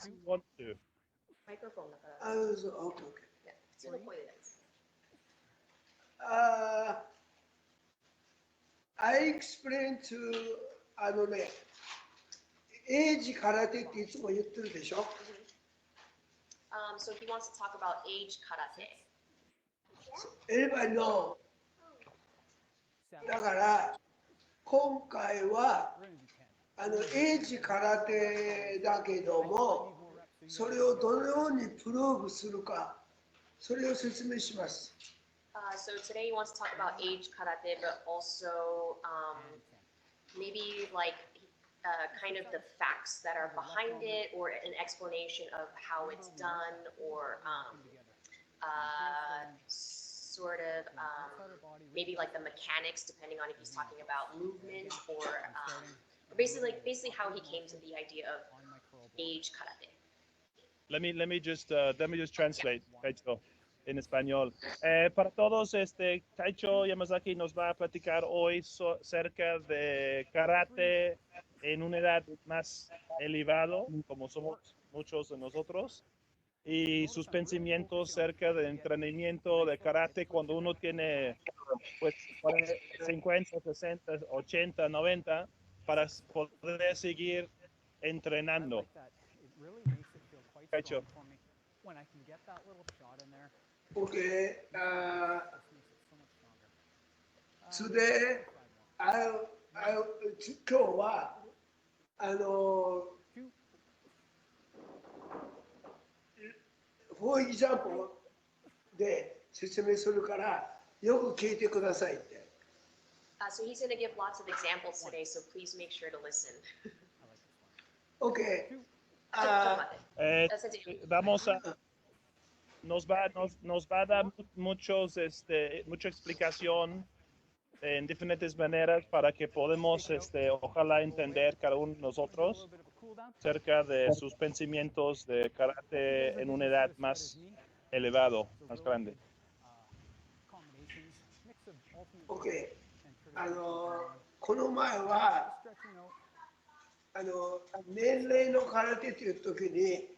as you want to. マイクロフォンだから。そう、OK, OK. 普通の声でないです。I explained to エイジ空手っていつも言ってるでしょ。So he wants to talk about age karate. Everybody know. だから今回はエイジ空手だけども、それをどのようにプルーブするか、それを説明します。So today he wants to talk about age karate, but also maybe like kind of the facts that are behind it, or an explanation of how it's done, or sort of maybe like the mechanics, depending on if he's talking about movement or basically how he came to the idea of age karate. Let me just translate, Kaicho, en español. Para todos, Kaicho Yamazaki nos va a platicar hoy cerca de karate en una edad más elevado, como somos muchos de nosotros, y sus pensamientos cerca del entrenamiento de karate cuando uno tiene pues 50, 60, 80, 90 para poder seguir entrenando. Kaicho. Okay. Today, 今日はfor example で説明するからよく聞いてくださいって。So he's going to give lots of examples today, so please make sure to listen. Okay. Nos va a dar mucha explicación en diferentes maneras para que podamos, ojalá entender cada uno de nosotros cerca de sus pensamientos de karate en una edad más elevado, más grande. Okay. この前は年齢の空手という時に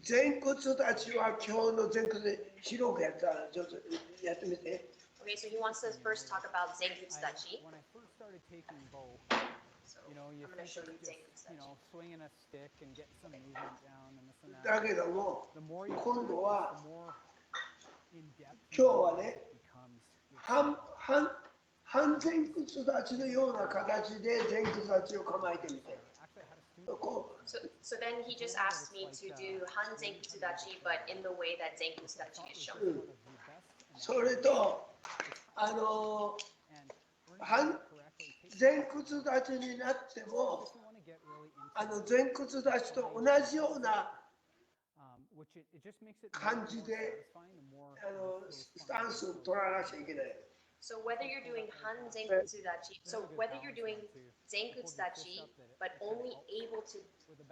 前屈立ちは今日の前屈で広くやったらちょっとやってみて。Okay, so he wants to first talk about Zenkutsu Dachi. So I'm going to show you Zenkutsu Dachi. だけども今度は今日はね半前屈立ちのような形で前屈立ちを構えてみて。So then he just asked me to do Han Zenkutsu Dachi, but in the way that Zenkutsu Dachi is shown. それと前屈立ちになっても前屈立ちと同じような感じでスタンスを取らなきゃいけない。So whether you're doing Han Zenkutsu Dachi, so whether you're doing Zenkutsu Dachi, but only able to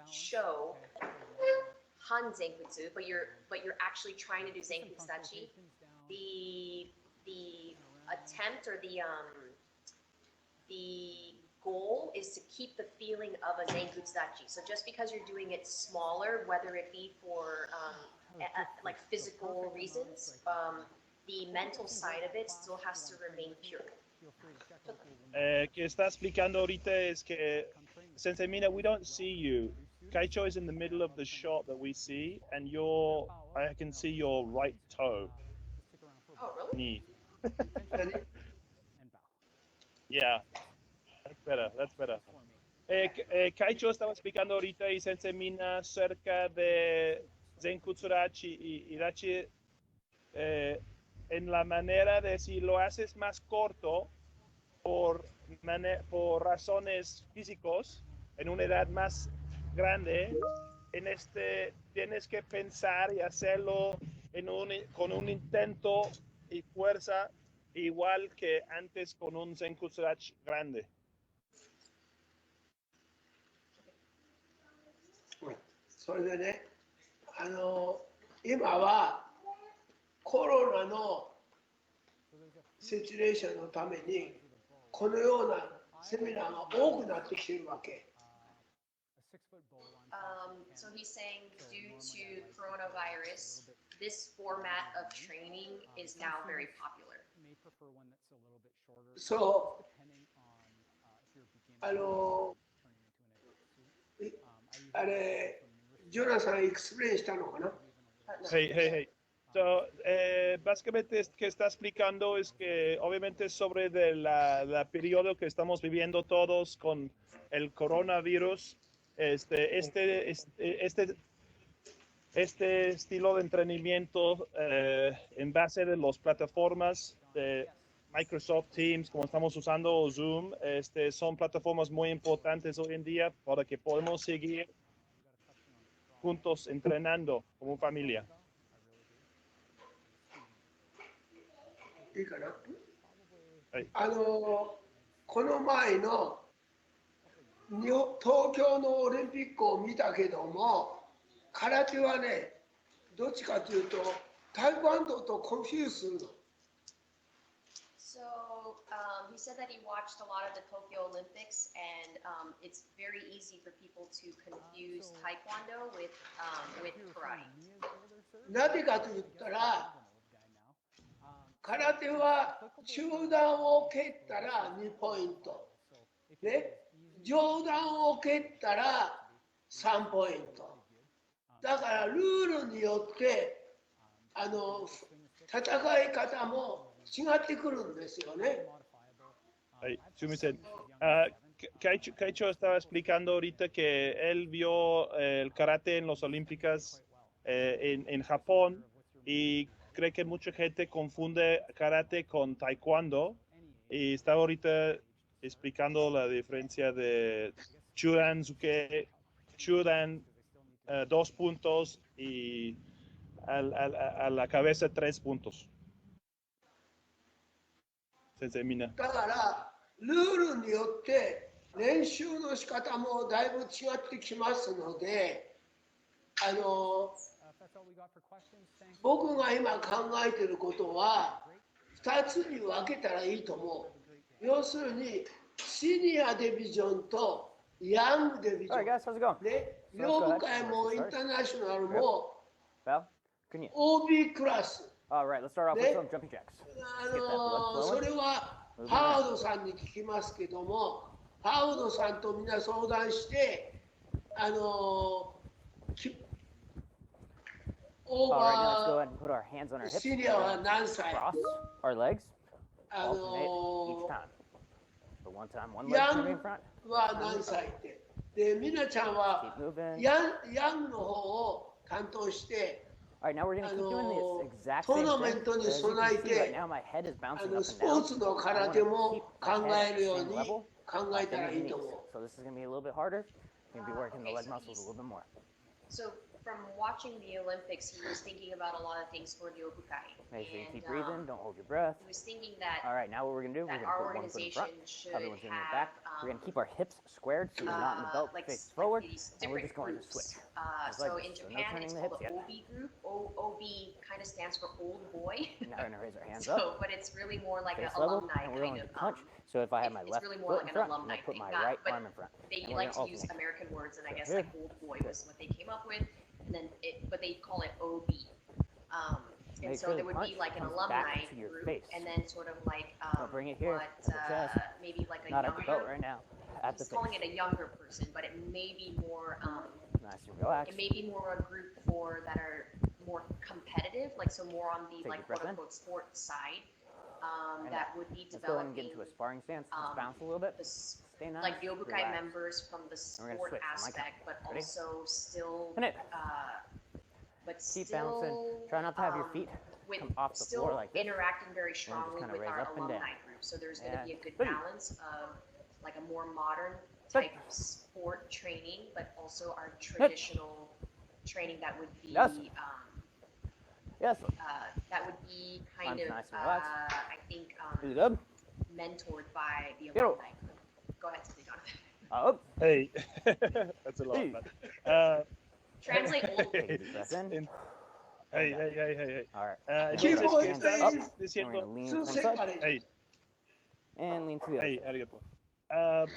show Han Zenkutsu, but you're actually trying to do Zenkutsu Dachi, the attempt or the goal is to keep the feeling of a Zenkutsu Dachi. So just because you're doing it smaller, whether it be for like physical reasons, the mental side of it still has to remain pure. Que está explicando ahorita es que, Sensei Mina, we don't see you. Kaicho is in the middle of the shot that we see, and I can see your right toe. Oh, really? Knee. Yeah, that's better. Kaicho estaba explicando ahorita y Sensei Mina cerca de Zenkutsu Dachi y Dachi en la manera de si lo haces más corto por razones físicos en una edad más grande, tienes que pensar y hacerlo con un intento y fuerza igual que antes con un Zenkutsu Dachi grande. それでね、今はコロナのシチュエーションのためにこのようなセミナーが多くなってきているわけ。So he's saying due to coronavirus, this format of training is now very popular. そう、あれ、ジョナサンエクスプレインしたのかな？ Hey, hey, hey. So, básicamente que está explicando es que obviamente sobre la periodo que estamos viviendo todos con el coronavirus, este estilo de entrenamiento en base de las plataformas de Microsoft Teams, como estamos usando, o Zoom, son plataformas muy importantes hoy en día para que podamos seguir juntos entrenando como familia. いいかな？はいこの前の東京のオリンピックを見たけども、空手はね、どっちかというと、タイクワンドとコンフューズするの。So he said that he watched a lot of the Tokyo Olympics, and it's very easy for people to confuse Taekwondo with karate. なぜかと言ったら、空手は中段を蹴ったら2ポイント。ね、上段を蹴ったら3ポイント。だからルールによって戦い方も違ってくるんですよね。Hey, Sumisen, Kaicho estaba explicando ahorita que él vio el karate en los Olímpicas en Japón y cree que mucha gente confunde karate con taekwondo y estaba ahorita explicando la diferencia de Chudan, Zuke, Chudan 2 puntos y a la cabeza 3 puntos. Sensei Mina. だからルールによって練習の仕方もだいぶ違ってきますので、僕が今考えていることは2つに分けたらいいと思う。要するにシニアデビジョンとヤングデビジョン。Alright, guys, how's it going? ね、両部会もインターナショナルも Val, can you? OB クラス。 Alright, let's start off with some jumping jacks. それはハードさんに聞きますけども、ハードさんとみんな相談して、オー Alright, now let's go バ ahead and put our hands on our ー hips. シニアは何歳？ Cross our legs. Alternate each time. So one time, one leg ヤ can ン be in front. は何歳って。で、みなちゃんは Keep moving. ヤンの方を担当して、Alright, now we're going to keep doing this exact トー same ナメ thing. ントに But as you 備え can see right て、 now, my head is bouncing up and スポー down. ツの I 空 want 手 to も keep 考 my head え at る the よう same に level. 考 by えたら bending いい the と knees. 思う。 So this is going to be a little bit harder. You're going to be working the Okay, leg so muscles a he's- little bit more. So from watching the Olympics, he was thinking about a lot of things for the Obukai. Make sure you keep And, breathing. Don't hold your breath. he was thinking that Alright, now what we're going to do, we're that going to our put one foot in organization front. should Other one's going to be have back. We're going to keep our hips squared so we're not in the belt like face forward. these And we're different just going to groups. switch. Just like So this. in So no Japan, turning it's the called hips the yet. OB group. OB kind of stands for old boy. Now we're going to raise our hands up. So, but it's really more like an Face level, alumni and we're kind going to of. punch. So if I have my it's left really more foot in like an front, I'm alumni going to put thing, my not- right but arm in front. They And we're like to gonna use alternate. American words, and I guess Here. like old boy was what they came up with, and then but they call it OB. And Make so sure there the would be punch like an comes back alumni to your group, face. and then sort of like Now bring it here, what, to the chest. maybe like a Not at the belt younger. right now. At the He's calling face. it a younger person, but it may be more. Nice and relax. It may be more a group for that are more competitive, like so more on the Take a like breath quote in. unquote sports side. And That would be Let's go ahead and developing get into a sparring stance. Let's um, bounce a little bit. the s- Stay nice. like the Obukai relax. members from the we're gonna sport switch on my count. aspect, but Ready? also still, And it. but Keep still, bouncing. Try not to have your feet with come off the still floor like this. interacting very strongly kinda with raise our up and down. alumni group. So there's going to be a good And- balance of like a more modern But- type of sport training, but also our traditional training that would be Yes. Yes. that would be kind Arms of nice and relaxed. I think Is it good? mentored by the Yo. alumni group. Go ahead, Sister Jonathan. Up. Hey, that's a lot. Hey. But, Translate old. Take a deep breath in. hey. Alright. Keep Entonces, going, ¿qué estás please. And we're diciendo? going to lean Two to one side separate. Hey, and lean to the other. hey, arigato.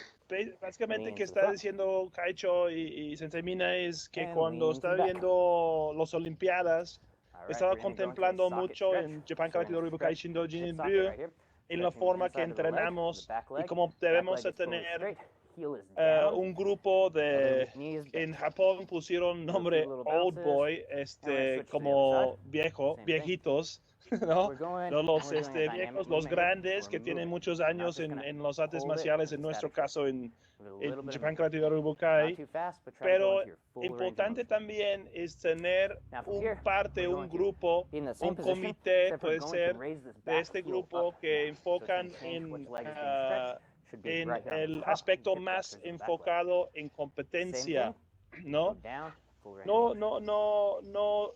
básicamente que Lean to the está front. diciendo Kaicho y Sensei Mina es que And cuando lean to estaba the back. viendo las Olimpiadas, All right, estaba we're gonna go into a contemplando socket mucho stretch. en Japan So we're Karate gonna Ryobukai stretch Shindo hip Jinin socket Ryu, right here. en la Stretching the forma que inside of the leg, entrenamos the back leg. y cómo Back debemos leg de is fully tener straight. Heel is down. un grupo de... Other knee is bent. En Japón pusieron Do a few nombre little Old bounces. Boy, switch to the como other viejo, Same thing. viejitos, ¿no? We're going, No, and los we're doing a dynamic viejos, los movement here. So grandes we're que tienen moving. muchos Not años just gonna en los artes hold it marciales, with en a nuestro static stretch. caso en With a little bit of Japan movement. Karate Not Ryobukai. too fast, but try to go Pero into your full range of importante motion. también es tener Now from un here, parte, we're un going to grupo, be in the same un position, comité, except we're puede going to ser, raise this de back este heel grupo up que now. So it's gonna enfocan change which en, leg is being stretched. Should be en right here on the el top, aspecto hip más thrusters of the back leg. enfocado en Same competencia, thing, ¿no? go down, full range of motion.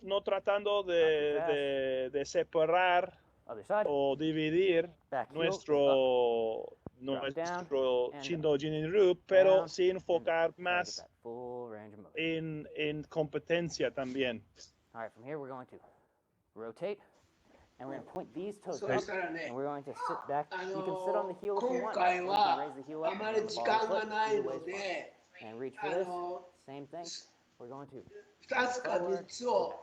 No tratando Not too fast. de separar Other side, o dividir back heel is up. nuestro Drop down, and Shindo Jinin Ryu, pero down, sí enfocar Try to get más that full range of motion. en competencia también. All right, from here we're going to rotate, and we're going to point these toes そ back, したらね and we're going to sit back. あ You can sit on the の heel if you 今 want. 回 Or you can は raise the heel あ up ま and り the 時 ball 間 of が foot. ない Either way の is fine. で And reach for あ this. の Same thing. We're going to 2つか3つを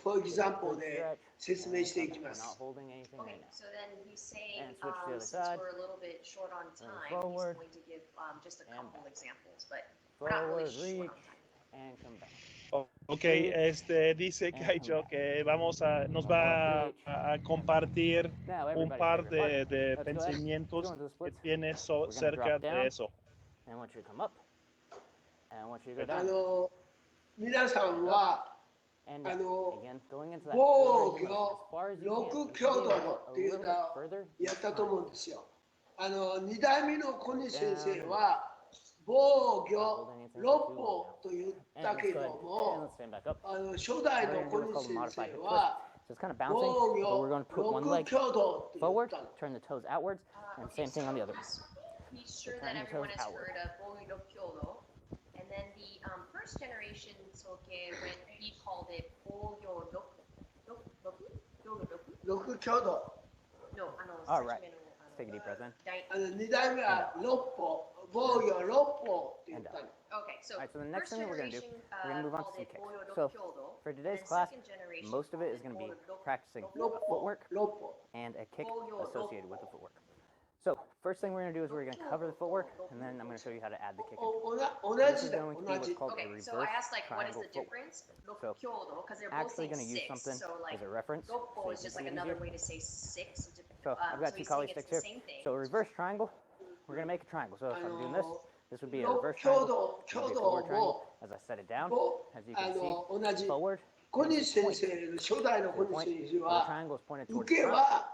for example good で stretch. 説明してい And きま we're す not holding anything Okay, right now. so then he's saying, And switch to the other since side. we're a little bit short on And time, forward. he's going to give just a And couple back. examples, but we're not really Forward, short reach, on time. and come back. Ok, Reach, dice and Kaicho come que nos One more va reach. a compartir Now un everybody's par favorite part. de Let's go ahead. pensamientos Go into the que splits. tiene gonna cerca drop down. de eso. And I want you to come up. And I want you to go あ down. の皆さんは And あの again, going into that 防 full range of motion 御 as far as you can. 6 You 挙 should be 動 able to っ go てい a う little の bit を further やっ each たと time. 思うんですよ。2代目の小西先生は防御6歩と言っ And た let's け go ど ahead. And も let's stand back up. 初代 Now の we're 小 going to call 西 the 先 modified 生 hip twist. は So it's kind of bouncing, 防 but we're 御 going to put one 6 leg 挙動って言っ forward, たの。 turn the toes outwards, and same thing on the other. He's sure turn that the everyone toes has outward. heard of Boido Kyodo. And then the first generation Soke, when he called it Boyo Doku. 6挙動 No, All right. Let's take a deep breath in. 2代目は6歩防御6歩って言ったの。 Okay, so, All right, so the next first thing that we're going to do, generation we're going to move on to called some it kicks. Boyo So Kyodo. for And today's then class, second generation most of it is called going to be Boyo Doku. practicing 6歩 footwork 6歩 and a kick Boyo associated with the Doku. footwork. So first thing we're going to do is we're going to cover the footwork, and then I'm going to show you how to add the kick. 同 This じ is だ going to be 同 what's じ called a Okay, reverse so I asked like, what is triangle the footwork. difference? So, Kyodo, because they're both Actually saying going to use 6. something So like, as a reference. so Goppo you is just can like see it another easier. way to say 6. So I've got so two he's collie saying it's sticks the here. same thing. So a reverse triangle, we're going to make a triangle. So if I'm doing this, this would be a 6 reverse 挙 triangle. 動 This would 挙 be a 動 forward triangle. も As I set it down, こ as you う can see, 同じ forward. 小 and 西 point. 先生の初代の The 小 point, 西先 so 生 the は triangle is pointed 受 towards け the front. は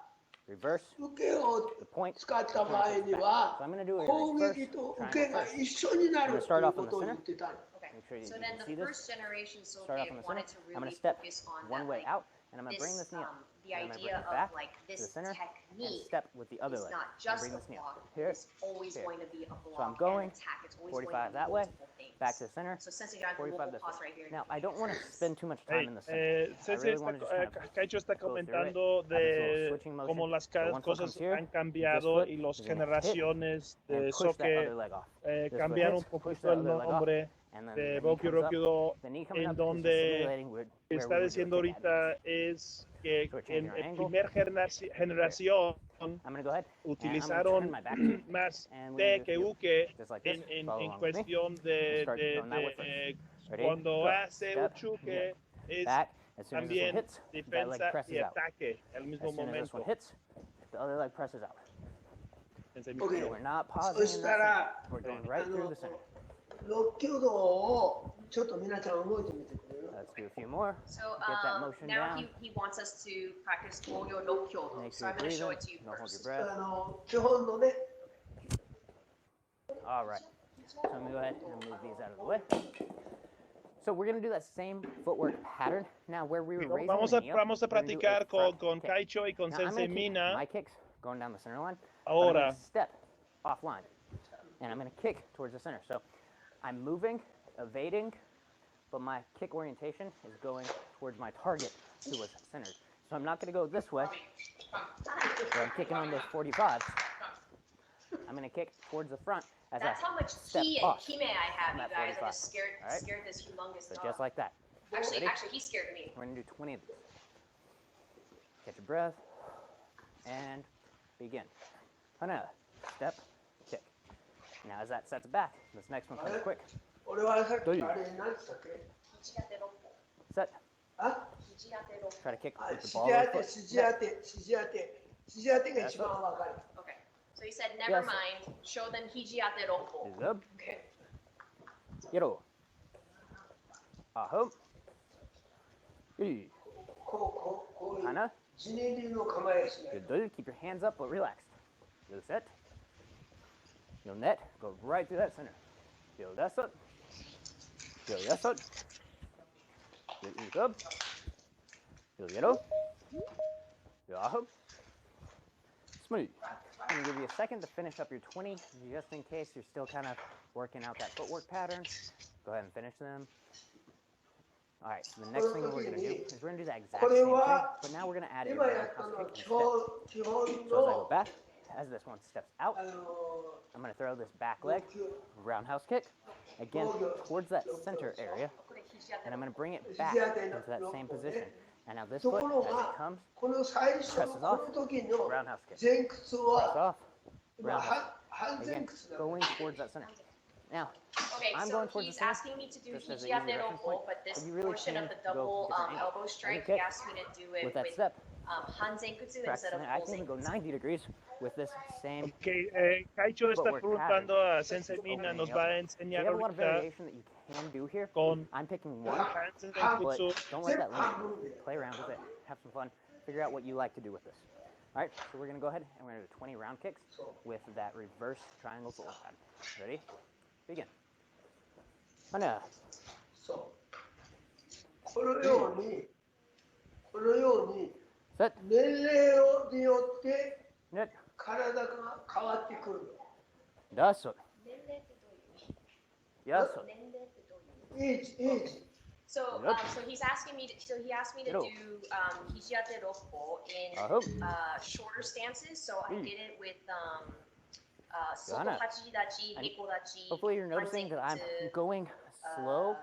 Reverse, 受けを the point 使った points 場合 towards に the back. は So I'm going to do a 攻 reverse 撃と受 triangle けが first. 一緒になる I'm gonna と start いう off こ on the とを center. 言ってたの。 Okay. Make sure you So can then the see this. first generation Soke Start off in the wanted center. to I'm going really to step focus on one that, way like, out, and I'm going to bring this, this knee up. the And I'm gonna bring idea it of back like to this the center and technique step with the other is leg. not And just bring a this knee block. up. Here, It's always here. going to be a I'm block going and attack. It's always going to 45 be that way, multiple things. back to the center, So since you got the 45 mobile this pause way. right here. Now, I don't want to spend too much time in the center. I Sensei really want to just kind of Kaicho está go through it. comentando Have this little de switching motion. cómo las So one foot cosas comes here, han this cambiado foot y las is gonna hit generaciones and de push that Soke other leg off. This foot cambiaron un hits, push poquito that el other leg off, nombre and then de the knee Boku comes up. Rokudo. The knee coming En up is donde just simulating where we está would do a diciendo kick at. ahorita es que So we're en changing our la angle. primera generación I'm going to go ahead and I'm going to turn utilizaron my back to you, más and we're T gonna que do a U que just like this. en Follow along with me. cuestión We'll start going that way first. Ready? cuando Go. hace Step. uchuque es Back. As soon as this one también hits, that leg defensa presses y out. ataque al As mismo soon as this one momento. hits, the other leg presses out. Sensei Okay. Mina. So we're not そ pausing し in た that ら center. We're going right through the center. 6挙動をちょっと皆さん覚えてみてくれる？ Let's do a few more. So Get that motion now down. he wants us to practice Goyo no Kyodo. Make So sure I'm going to you're show breathing. it to you Don't hold your first. breath. 基本のね All right. So I'm going to go ahead and move these out of the way. So we're going to do that same footwork pattern. Now, where we were raising Vamos the a, knee up, vamos a we're gonna do a practicar con front kick. Kaicho y con Now, I'm Sensei gonna keep Mina. my kicks going down the center line. But I'm Ahora, going to step offline, and I'm going to kick towards the center. So I'm moving, evading, but my kick orientation is going towards my target, who was centered. So I'm not going to go this way, where I'm kicking on those 45s. I'm going to kick towards the front, as That's I how much step ki and off kime I have, on you that guys. I 45. just scared All right. scared this humongous So dog. just like that. Actually, Ready? he scared me. We're going to do 20 of these. Catch your breath and begin. Hana, step, kick. Now as that sets back, this next one comes quick. 俺はさっきあれ何つったっけ Hiji ate roppo. Set. あ Hiji ate roppo. Try to kick あ with the 肘 ball 当 of て the 肘 foot. 当て肘当て肘当てが一番わかる Okay. So he said, never Yes. mind. Show them hiji ate roppo. Good. Okay. Yero. Aho. E. こういう Hana. 自年流の構えをしない Good. Keep your hands up but relaxed. Good set. You'll net. Go right through that center. Feel that set. Feel that set. Good. Feel yellow. Feel aho. Smooth. I'm going to give you a second to finish up your 20, just in case you're still kind of working out that footwork pattern. Go ahead and finish them. All right, so the next thing we're going to do is we're going to do that exact same thing, but now we're going to add a 今やったの roundhouse は kick 基本 instead. 基本 So as I go の back, as this one steps out, あの I'm going to throw this back leg, roundhouse kick, again towards that center area, and I'm going to bring it back into that same position. And now this と foot, ころ as it が comes, この最初のこの時の roundhouse kick. 前屈 Press は off, 今 roundhouse 半前 again, 屈だ going towards that center. Now, Okay, I'm so going towards he's the center, asking me to do just as an hiji ate easy reference roppo, point, but this but you really portion of can the go double different angles. elbow strike, kick he asked me to do it with that with step. hanzenkutsu Practice instead of it. I full can even go zenkutsu. 90 degrees with this same. Ok, Kaicho está Footwork preguntando a Sensei Opening Mina, up. nos va a So you enseñar have a lot of ahorita variation that you can do here. con I'm picking one, Hansen but Zenkutsu. don't let that limit you. Play around with it. Have some fun. Figure out what you like to do with this. All right, so we're going to go ahead and we're going to do 20 round kicks with that reverse triangle footwork pattern. Ready? Begin. Hana. そうこのようにこのように Set. 年齢によって Net. 体が変わってくる Daso. 年齢ってどういう意味？ Yaso. 年齢ってどういう意味？エイジ So, Yep. so he's asking me. So he asked me to Hello. do hiji ate roppo in Aho. shorter stances. So I Mm. did it with soto Ghana. hachidachi, And hikodachi. Hopefully you're noticing that I'm going slow,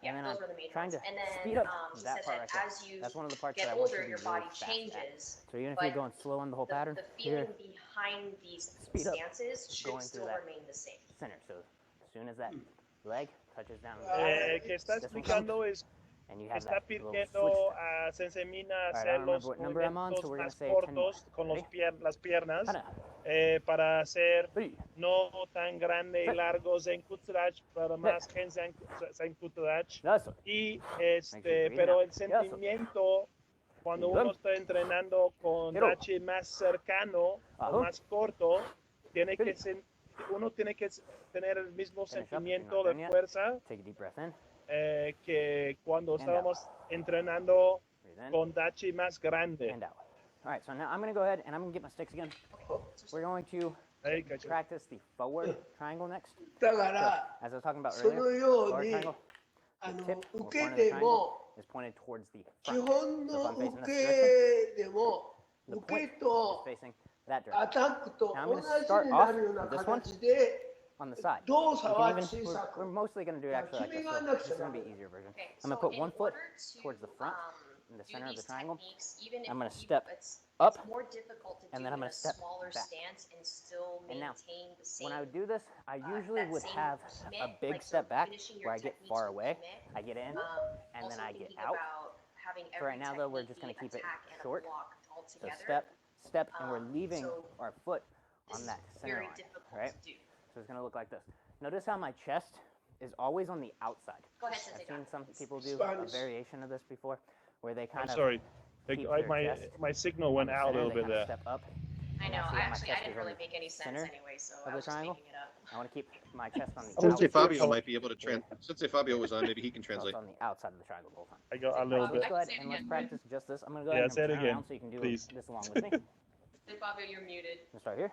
Yeah, and then those I'm were the main trying ones. to And then speed up he that said part that right there. as you That's one of the parts get that I want you older, to your do body really fast at. changes. So even if but you're going slow on the whole pattern, The here, feeling behind these Speed up. stances should Going through still that. remain the same. center. So as soon as that leg touches down, Que está explicando es and you have está that little pidiendo switch. a Sensei Mina All right, I hacer don't los remember what number I'm on, so movimientos we're gonna más say 10 more. cortos con los Ready? las piernas Hana. para hacer 3, no tan grande y Set. largo Zenkutsurach, para más Zenkutsurach. Daso. Y Make sure you breathe pero out. el sentimiento cuando Good. uno está entrenando con Hello. dachi más cercano Ajo. o más corto, tiene que Good. uno tiene que tener el mismo Finish up if sentimiento you're not de done yet. fuerza Take a deep breath in. que cuando And estábamos entrenando Breathe in con dachi más grande. and out. All right, so now I'm going to go ahead and I'm going to get my sticks again. We're going to Ahí, cacho. practice the forward triangle next. だか So, ら as I was talking about その earlier, よう forward に triangle, あ the の tip or 受 point け of the て triangle も is pointed towards the 基 front. 本 So if の I'm facing 受 this け direction, でも the 受 point け is と facing that ア direction. タックと Now I'm 同 gonna じ start に off なるような with this one 形で on the side. 動 You 作 can は even, 小 we're, さく we're mostly going to do it actually like this. So this is going to be an easier version. Okay, I'm going to so put in one foot order to, towards the front in the do center of the these triangle. techniques, even if I'm gonna you- step it's up, more difficult to and do then I'm in gonna a step smaller back. stance and still And now, maintain the same. When I would do this, I usually that would same have a kime, big like, so step back finishing your where I get techniques far with away. kime, I get in, and then also I get thinking out. about having For right every now, though, we're technique just going be to keep it attack and a short. block So altogether. step, and we're leaving so our foot This on is that center very line, difficult right? to do. So it's going to look like this. Notice how my chest is always on the outside. Go ahead, Sensei I've seen John. some people do a Spanish. variation of this before, where they kind I'm of sorry. keep their chest My signal on went the out a center, little they bit kind of there. step up. I And know. see how my Actually, chest I didn't is on really the make any sense center anyway, so of I the was just triangle. making it up. I want to keep my chest on the Sensei outside. Fabio might be able to Sensei Fabio was on. Maybe he can So translate. it's on the outside of the triangle the whole time. I got a All little right, so let's bit. go ahead Say it and let's again. practice just this. I'm going to go Yeah, ahead say and it turn again, around so you can do please. this along with me. I'm Hey, Fabio, you're muted. going to start here.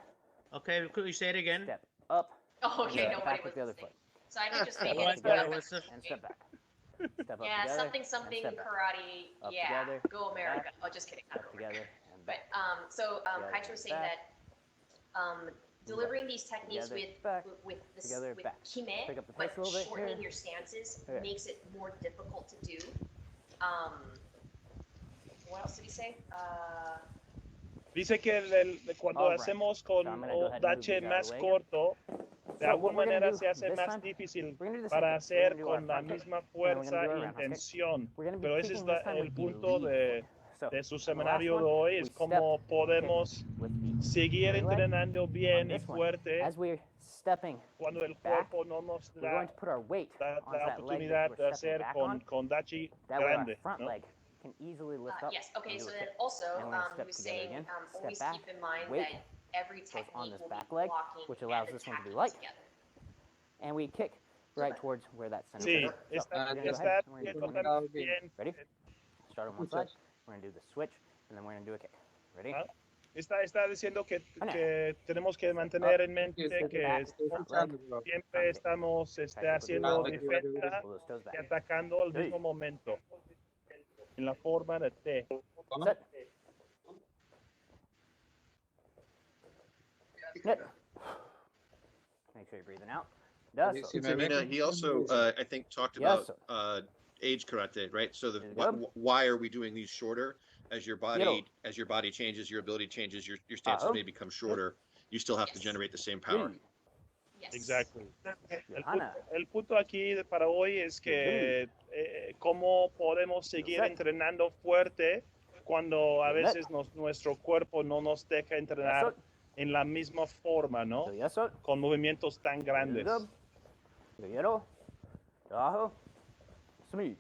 Okay, could you say it again? Step up. Oh, and okay, step nobody back was with the other listening. foot. So I didn't just Step make Oh, I it. thought together it was just. and step back. Step up Yeah, together. something and something step back. karate. Up Yeah, together, go America. back. Oh, just kidding. Up together and But back. so Together Kaichi was and saying back. that delivering these techniques Together, with back, with this together, with back. kime, Pick up the but pace a little bit shortening here. your stances Here. makes it more difficult to do. What else did he say? Dice que cuando All right. hacemos con So I'm gonna go ahead and move dache these out of más the way. corto, de So alguna what we're gonna manera do se hace this más time, difícil we're gonna do the para same thing. We're hacer gonna do our con la front kick, misma and then we're fuerza gonna do y our roundhouse kick. intención. We're gonna be Pero ese kicking es this time el with the punto lead de foot. So, su on the last seminario one, de hoy, we es step cómo and kick podemos with the seguir rear leg. entrenando On bien y this one, fuerte as we're stepping cuando el back, cuerpo no nos we're da going to put our weight la onto that leg oportunidad that de we're stepping hacer back on. con dachi That way our grande, front ¿no? leg can easily lift up. Yes. Okay. and do So a then kick. also And we're gonna he step was together saying again, step always back, keep in mind weight that every goes on technique this will back be leg, blocking which allows and this one to be attacking light. together. And we kick right towards where that center Sí, is. So, está, we're gonna go está ahead and we're gonna do viendo something. también, Ready? Start on one side. We're gonna do the switch, and then we're gonna do a kick. Ready? ¿ah? Está diciendo que tenemos que Up, mantener en mente que back, front leg, siempre front kick. estamos Try to kick with haciendo the defensa pull those toes y back. atacando al mismo momento, en la forma de T. Set. Net. Make sure you're breathing out. Yes, sir. Samina, he also, I think, talked Yes, about age karate, right? So Is it good? why are we doing these shorter? As your Yo. body changes, your ability changes, your stances Uh-oh. may become shorter. You still have to Yes. generate the same power. Yes. Exactly. Johanna. El punto aquí para hoy es que cómo podemos seguir Set. entrenando fuerte cuando a Good net. veces nuestro cuerpo no nos deja entrenar Yes, en la misma forma, ¿no? So yes, sir. Con movimientos tan grandes. Good. Yellow. Yahoo. Smooth.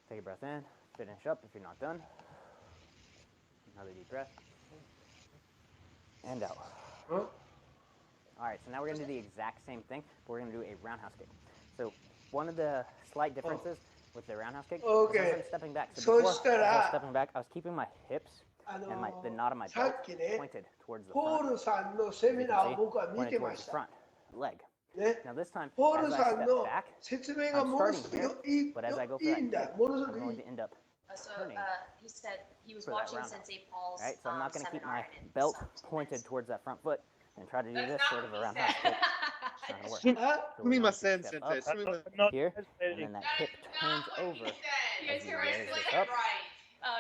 Take a breath in. Finish up if you're not done. Another deep breath. And out. Huh? All right, so now we're going to do the exact same thing, but we're going to do a roundhouse kick. So one of the slight differences with the roundhouse kick is Okay. as I'm stepping back. So So before,したら、as I was stepping back, I was keeping my hips and the knot of my さ belt っきね、 pointed towards the ポ front. ールさんのセ You ミ can ナー see, を僕は見 pointed てま towards し the た。 front leg. ね、 Now this time, ポー as ル I さん step の back, 説明がものすごくいい but as I go for いい that んだ kick, ものすご I'm くい going い to。end up So turning he said he was for that watching roundhouse. Sensei Paul's Right, so I'm not going to keep seminar my and it belt sounds pointed nice. towards that front foot and try to do this sort of a roundhouse kick. It's not going to work. あ So we're going to step Sensei. up No, here, and then that hip turns over. You as guys you hear raise us? this up.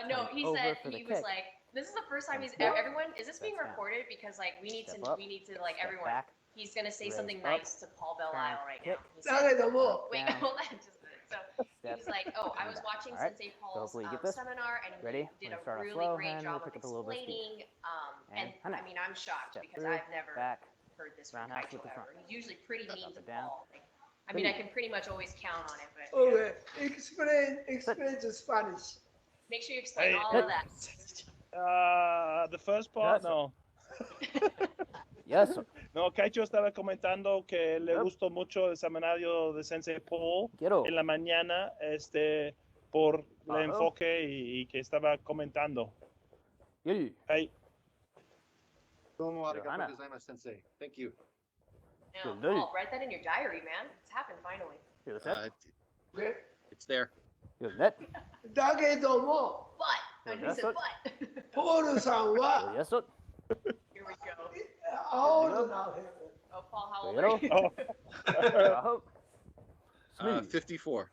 No, Turn he over said for the he was kick. like, this is the first time he's Step. everyone. Is this being Step down. recorded? Because like we need Step to up. like Step everyone. back. He's gonna say Raise something up. nice to Paul Belial Turn. right Kick. now. He だ said, けども、 wait, Down. hold on just a minute. So he Step. was like, oh, I was down. watching All right. Sensei So Paul's hopefully you get this. seminar and Ready? he did We're gonna a start off really slow, great and job we'll of pick up a little bit of speed. explaining. And And I mean, I'm shocked Step because through, I've never back. heard this from Roundhouse Kaito with the front. ever. He's usually pretty mean to and down. Paul. Like, I mean, I can pretty much always count on it, but OK、explain to Spanish。 make sure you explain Hey, all hey. of that. the first part, Yes, sir. no. Yes, sir. No, Kaicho estaba comentando que le Yep. gustó mucho el seminario de Sensei Paul Quiero. en la mañana, por el Ajá. enfoque y que estaba comentando. Yeah. Hey, Domo Johanna. arigatou gozaimasu, Sensei. Thank you. No, Good day. Paul, write that in your diary, man. It's happened finally. You're the set. OK、 It's there. You're the net. だけども、 But, and he Yes, said sir. but. ポールさんは Yes, sir. Here we go. 青のな Oh, Paul, how old Hello? are you? oh, Yahoo. Smooth. 54.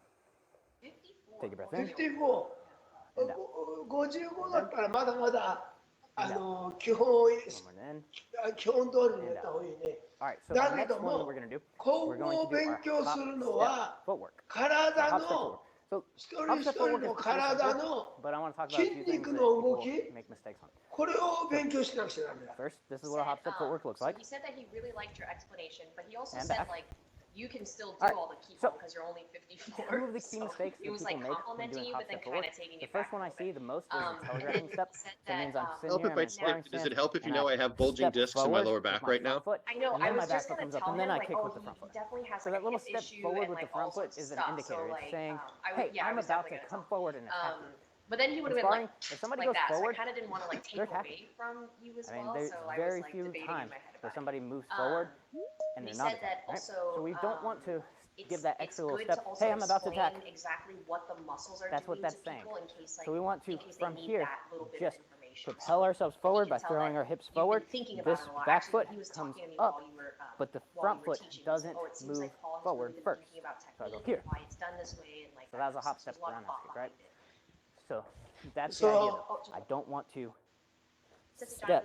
54. Take a breath in. 54。55だったらまだまだ基本One more in. 基本通りにやった方がいいね。 All right, so That the is next the one move. we're going to do, 今 we're 後 going to do 勉 our 強 hop するの step は footwork. 体 Hop step の footwork. So 一人 hop 一 step 人 footwork の is 体 pretty の simple, but I want to talk about a few things that 筋肉の動 people き make mistakes on. これを勉強しなくちゃダメだ。 First, this is what a hop step footwork looks so like. he said that he really liked your explanation, but he also And said back. like you can still do All right, all the key so because you're only 54. Some of the key So mistakes it that was people like make when complimenting doing you, hop but then step kind footwork. of taking The it back first one I a little see bit. the most is the telegraphing step. Said That means I'm that, sitting here, I'm in a sparring Does stance, it help if you and know I have bulging step discs in my forward lower with back my right front now? foot, I know. and I then my was back just foot gonna comes up, tell and then him I like, kick oh, with the he front foot. definitely has So like that little a hip step issue forward and with the like front all foot sorts is of an stuff. indicator. So It's like, saying, I hey, yeah, I I'm was about to definitely gonna come tell him. forward and attack you. But then he would In have been sparring, like, if somebody like goes that. forward, so I kind of didn't want to like take they're away from you as I mean, well. there's So I very was like few debating in times my head where about somebody moves forward and he they're not said that attacking, right? also, So we don't want to it's, give that it's extra little good step. to also Hey, I'm about to explain attack. exactly what the muscles are That's what doing that's to saying. people in case like So we want to, in case from they need here, that little bit just of information. propel ourselves forward by throwing our hips forward. This back foot comes up, but the front foot doesn't move forward first. So I go here. So that was a hop step roundhouse kick, right? So that's the idea, though. I don't want to step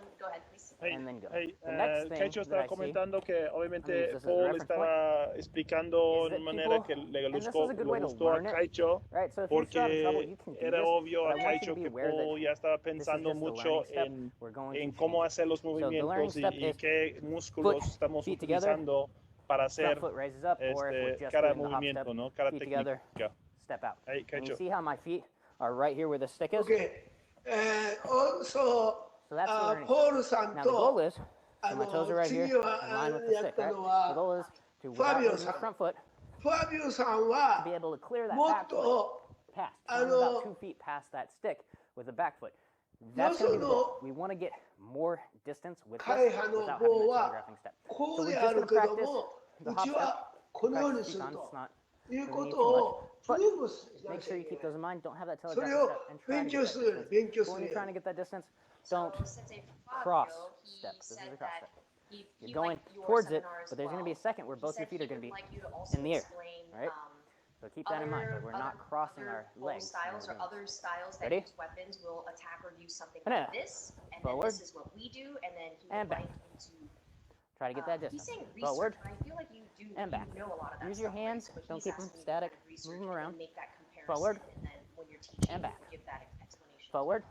and then go. Hey, The next thing Kaicho that I estaba see, comentando que obviamente this as a Paul reference estaba explicando is de that manera people- que le and this is gustó, a good le way to gustó a learn it, Kaicho, right? So if you're still having trouble, you porque can do era this, obvio but a I want you Kaicho to be que aware Paul that ya estaba this is pensando just a mucho learning step. en, We're going en to cómo change. hacer los So the learning movimientos step y is qué músculos estamos feet together, utilizando para hacer front foot raises up, or if we're just cada doing the hop step, movimiento, ¿no? Cada feet together, técnica. step out. Hey, And you Kaicho. see how my feet are right here where the stick is? Okay. Also, So that's the learning Paul step.さん Now the goal と is, so my toes are right here, 次は in line with the やっ stick, た right? の The は goal is to, without Fabio losing the さん。 front foot, ファビオさん to は be able to clear that もっ back foot と past, so I'm about 2 feet past that stick with the back foot. That's going to be the goal. We want to get more distance with 会 this 派の without having 棒 that は telegraphing step. こ So う we're で just あ going る to けど practice も the う hop ち step. はこのように Practice す feet る on, と it's not いうこ really と too を much. プルーブしな Make きゃ sure い you け keep ない those in mind. Don't have that そ telegraphing れを step and try to 勉 get 強 that する distance. 勉強 But す when る you're trying to get that distance, So don't Sensei cross Fabio, he step. This is said a cross that step. he You're going liked your towards it, seminar as but there's going to be a well. second where He both your said feet he are going to would be like you to also in the air, explain, right? So keep that in mind, but we're not crossing our legs. styles or other styles that Ready? use weapons will attack or use something And like this, and forward. then this is what we do, and then he And would back. like you to. Try to get that He's distance. saying Forward. research, but I feel like you do And back. you know a lot of that Use your stuff, hands, right? So, but don't he's keep them asking you to static, kind of research move them and around. make that comparison, Forward. and then when you're teaching, And back. give that explanation. Forward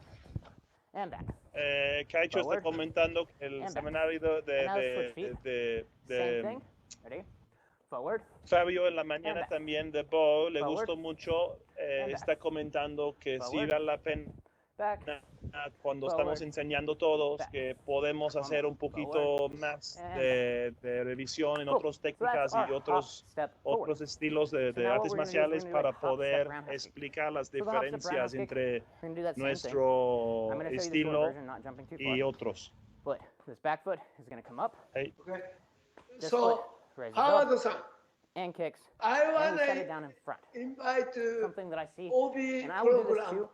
and back. Kaicho Forward. está comentando que el And back. seminario And now switch feet. Same thing. Ready? Forward. Fabio en la mañana back. también de Bo le Forward. gustó mucho, And back. está comentando que sí Forward. vale la pena Back. cuando Forward. estamos enseñando todos Back. que podemos One hacer more. un poquito Forward. más And de revisión en Cool. otras So that's técnicas our y hop otros step forward. otros estilos de So now what artes we're gonna do is marciales we're gonna do para a hop, step, poder roundhouse kick. explicar las So the hop, step, diferencias roundhouse kick, entre we're gonna do that same thing. nuestro I'm going to show you the short estilo version, not jumping too y far. otros. But this back foot is going to come up. Hey, Okay. This So foot raises ハワー up ドさん and kicks. I And we set it wanna down in front. invite Something that I see, OB and I will do this program too.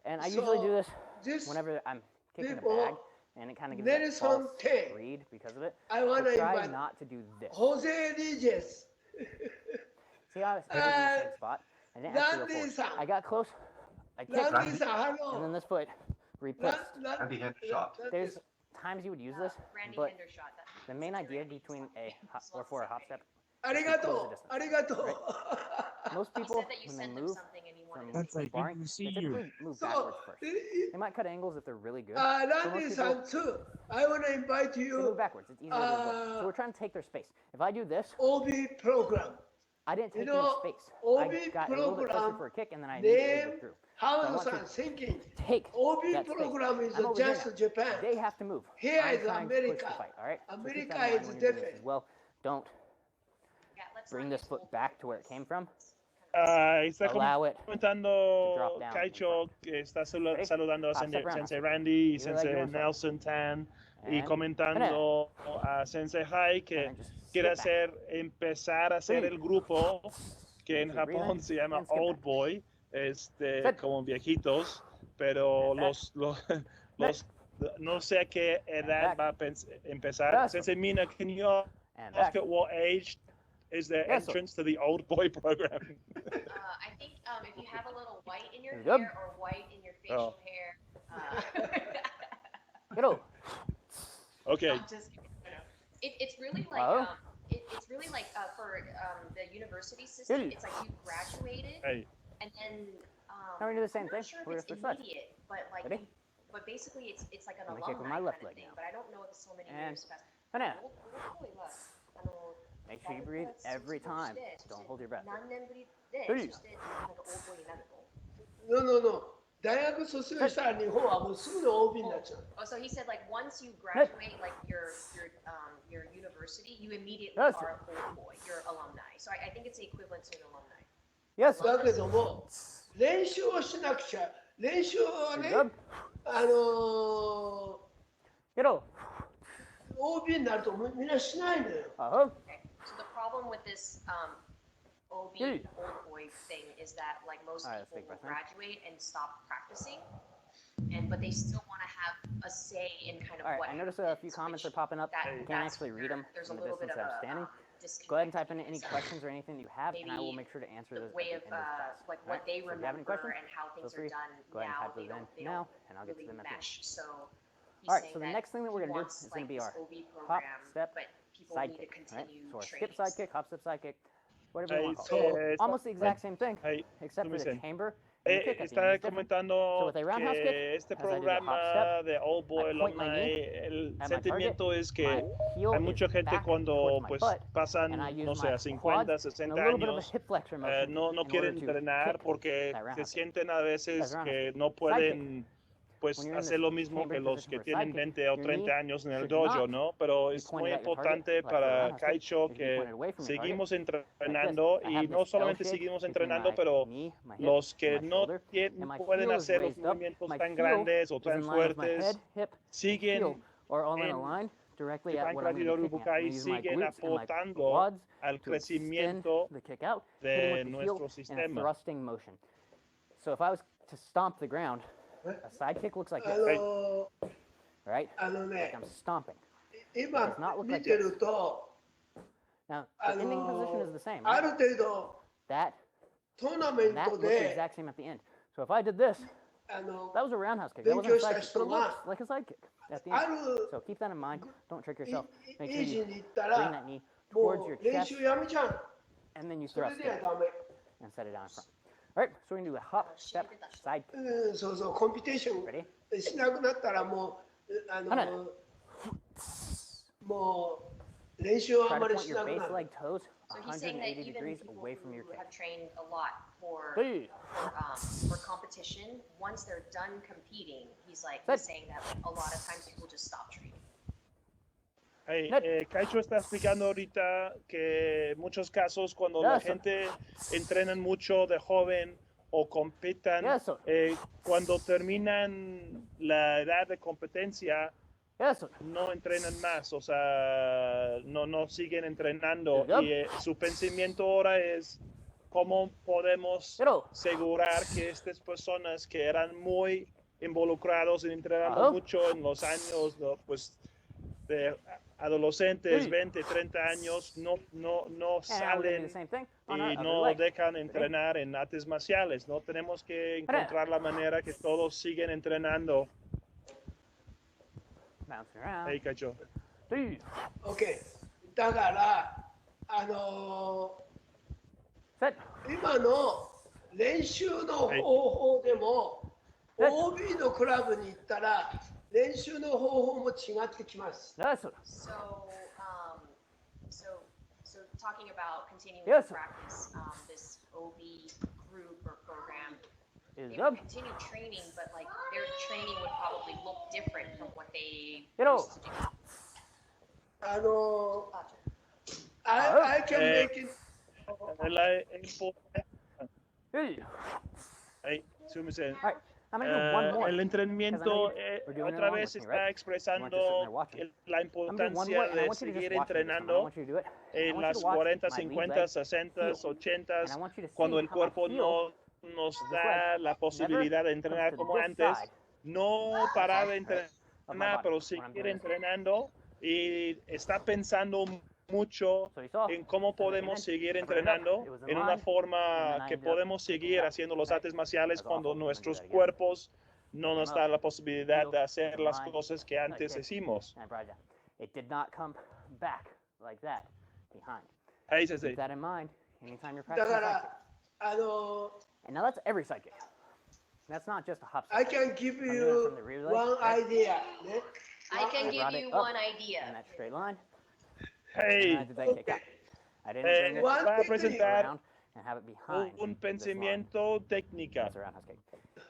And I So, usually do this this whenever I'm kicking a people, bag, and it kind of gives that Nelson false Tay. read because of it. I So wanna try invite not to do this. Jose Regis See how I was hitting in the same spot? I didn't actually go Randy forward. san I got close. I kicked, Randy san and then hello this foot replaced. Randy Hendershot. There's times you would use this, Randy but Hendershot. the main idea between a hop, or for a hop step, ありがとうありがとう most He people said that you when they sent him move something and he wanted from to see. sparring, they typically move そう backwards first. They might cut angles if they're really good. ラ But ンディ most さ people ん too I wanna invite they move you backwards. It's easier to avoid. So we're trying to take their space. If I do this, OB program I didn't take You any know, space. OB I got a little bit closer program for a kick, and then I immediately name withdrew. ハワー So I ド want さん to thinking Take OB that space. program is I'm over here just now. Japan They have to move. Here I'm is trying to push the America. fight, all right? So keep America that in mind is when you're doing this different. as well. Don't Yeah, let's bring not this use foot both back to where it came from. está Allow it comentando drop down Kaicho que está Ready? saludando a Hop, step, roundhouse. Sensei Randy y Either leg you Sensei want to Nelson Tan y And- comentando a Sensei Hai que And then just quiere skip back. empezar a hacer el grupo que en Keep breathing, Japón se llama and skip Old back. Boy, Sit. como viejitos, pero And back. los no sé a qué edad back. va a empezar. Awesome. Sensei Mina, can you And ask back. at what age is the Yes, sir. entrance to the Old Boy program? I think if you have a little white in your Good. hair or white in your facial hair, Middle. Okay. I'm just kidding. It's really like Oh. it's really like for the university system. Good. It's like you graduated Hey. and then Now we do the same I'm thing. not sure if We're it's switch sides. immediate, but like Ready? but basically it's like an I'm gonna kick with alumni my left kind of leg thing. now. But I don't know if it's so many And years past. and out. Make sure you 誰 breathe が every time. 卒業して Don't hold your breath. 何年ぶりで、はいそしてなんか応募になるの。 No no no 大学卒業したら日本はもうすぐに OB になっちゃう Oh, so he said like once you graduate like your university, you immediately Yes. are old boy, you're alumni. So I think it's the equivalent to an alumni. Yes. だけども練習をしなくちゃ練習はね Good. Middle. OB になるとみんなしないのよ Uh-huh. Okay. So the problem with this OB Hey. old boy thing is that like most All right, let's people take will breath in. graduate and stop practicing. but they still want to have a say in kind of All right, what I notice a few happens, comments are which popping up. that- I can't that's actually read where them there's from a the little bit distance of I'm a standing. disconnect. Go ahead and type in any because, questions or anything you have, and I will maybe make sure to answer the those way at of the end of class. like All right, what they so if you have any remember questions, and how feel things free. are done Go ahead and now, type those in they now, don't and I'll get to really them at the end. mesh. So he's All right, saying so the that next thing that we're he going to do wants, is going to be this our OB hop, program, step, but people need to sidekick. Right? continue So our training. skip sidekick, hop, step, sidekick, whatever you want to So- call it. Almost the exact same thing, except for the Sumisen. chamber and the kick at the end Está is different. comentando So with a roundhouse kick, que este as I do the hop programa step, de Old Boy I point my Alumni, knee el at my sentimiento es my que heel hay is mucha gente back cuando towards my pues butt, pasan, and I use no sé, my a 50, quads and a 60 little bit of a años, hip flexor motion no in order quieren to entrenar kick porque that se roundhouse kick. sienten a veces roundhouse que kick. no pueden pues When you're in hacer this lo mismo que chambered los position que for a tienen sidekick, 20 o your 30 knee años en el should dojo, not ¿no? Pero be es pointed muy at your target, importante like for a para roundhouse kick. Kaicho It should be que pointed away from your target, seguimos like this. entrenando I y have no this L solamente shape seguimos between entrenando, my pero knee, my hip, los que and my no shoulder, and my pueden heel is hacer los raised up. movimientos My tan heel grandes o is tan in line with my fuertes head, hip, and siguen heel, or all in a en line directly at Japan what I'm going to be kicking at. I'm Bukai going to use my siguen glutes and my aportando quads al to extend crecimiento the kick out, de hitting with the heel nuestro in a sistema. thrusting motion. So if I was to stomp the ground, a side kick looks like あ this, の right? ね Like I'm stomping. 今 does not look 見 like てると Now, あ the ending position is the same, あ right? る程度 That, トーナメン that ト looks the で exact same at the end. So if I did this, あの that was a roundhouse kick. That wasn't a 勉強した side kick, but 人 it が looks like a side kick at the あ end. る So keep that in mind. Don't trick yourself. エ Make イ sure ジ you に行った bring ら that knee towards も your う練 chest, 習やめちゃう and then you それ thrust では it ダメ and set it down in front. All right, so we're going to do a hop, step, side kick. そうそうコンピテーショ Ready? ンしなくなったらもうもう練習をあ Try んま to り point し your なく base なる leg toes So he's saying that 180 even degrees people away from your who kick. have trained a lot for Hey. for competition, once they're done competing, he's Good. saying that a lot of times people just stop training. Hey, Good. Kaicho está explicando ahorita que en muchos casos cuando la Yes, sir. gente entrenan mucho de joven o compitan, Yes, sir. Cuando terminan la edad de competencia, Yes, sir. no entrenan más, o sea, no siguen entrenando. Yep. Y su pensamiento ahora es cómo podemos Pero- asegurar que estas personas que eran muy involucrados en entrenando Ajá. mucho en los años, ¿no? Pues de adolescentes, Sí. 20, 30 años, no And now we're going to do salen the same thing on our y other no leg. dejan entrenar en artes marciales, ¿no? Tenemos que encontrar la manera que todos siguen entrenando. Bouncing around. Hey, Kaicho. Hey. OK だからSet. 今の練習の方法でも、はい OB のクラブに行ったら練習の方法も違ってきます。 Yes, sir. So talking about continuing Yes, to sir. practice this OB group or program, Is they up. would continue training, but like their training would probably look different from what they You know. used to do. あの Gotcha. I can make it Hey. Hey, súmese. All right. I'm going to do one more. El entrenamiento we're doing it otra along vez with me, está right? expresando there watching. la I'm going to do one importancia more, and I de want you to seguir just watch me this time. I don't entrenando want you to do it. I en want you las to watch 40, my lead 50, leg 60, heel. 80, And I want you to see cuando el how my cuerpo heel no nos this da leg la posibilidad de never entrenar comes to como this antes, side. no parar de Right. entrenar, Of my body pero when I'm seguir doing this. entrenando y está pensando mucho So you saw. en cómo podemos seguir I brought it up. entrenando It was in en una line, forma and then I que ended up podemos picking seguir it up. haciendo los Right. artes marciales That's cuando awful. I'm gonna do nuestros that again. cuerpos no Pick nos him dan up. la posibilidad Heel, de hacer was in las line, cosas que and I antes kicked, hicimos. and I brought it down. It did not come back like that behind. Ahí se Keep that in mind anytime you're だ practicing か side ら kick. And now that's every side kick. That's not just a hop I side kick. can give I'm doing it you from the rear leg, one right? idea ね。 I can brought give it you up one in idea. that straight line. Hey, And I did that kick out. I didn't bring it One va a technique. presentar around and have it behind un this line. pensamiento técnica. That's a roundhouse kick.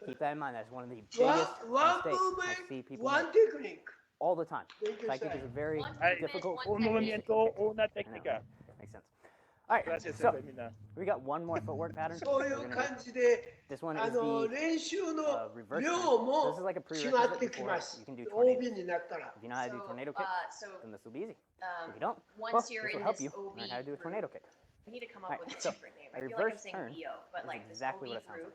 Keep that in mind. That's one of the One, biggest one mistakes I movement, see people one make technique. all the time. Thank you, Side kick sir. is a very One Hey, difficult. one un movimiento, una técnica. Makes sense. All right, Gracias, so termina. we got one more footwork pattern. そうい We're う gonna do. 感じで This one あ is の the 練習の reverse 量 turn. So this も is like a 違 prerequisite ってき before ます you can do tornado. OB になったら If you know how to do tornado kick, So then this will be easy. If you um, don't, once well, you're this in will help this you OB learn how to do a group, tornado kick. we need to come up Alright, with a so different name. a I feel like I'm reverse saying turn BO, but is like this exactly OB what it sounds group,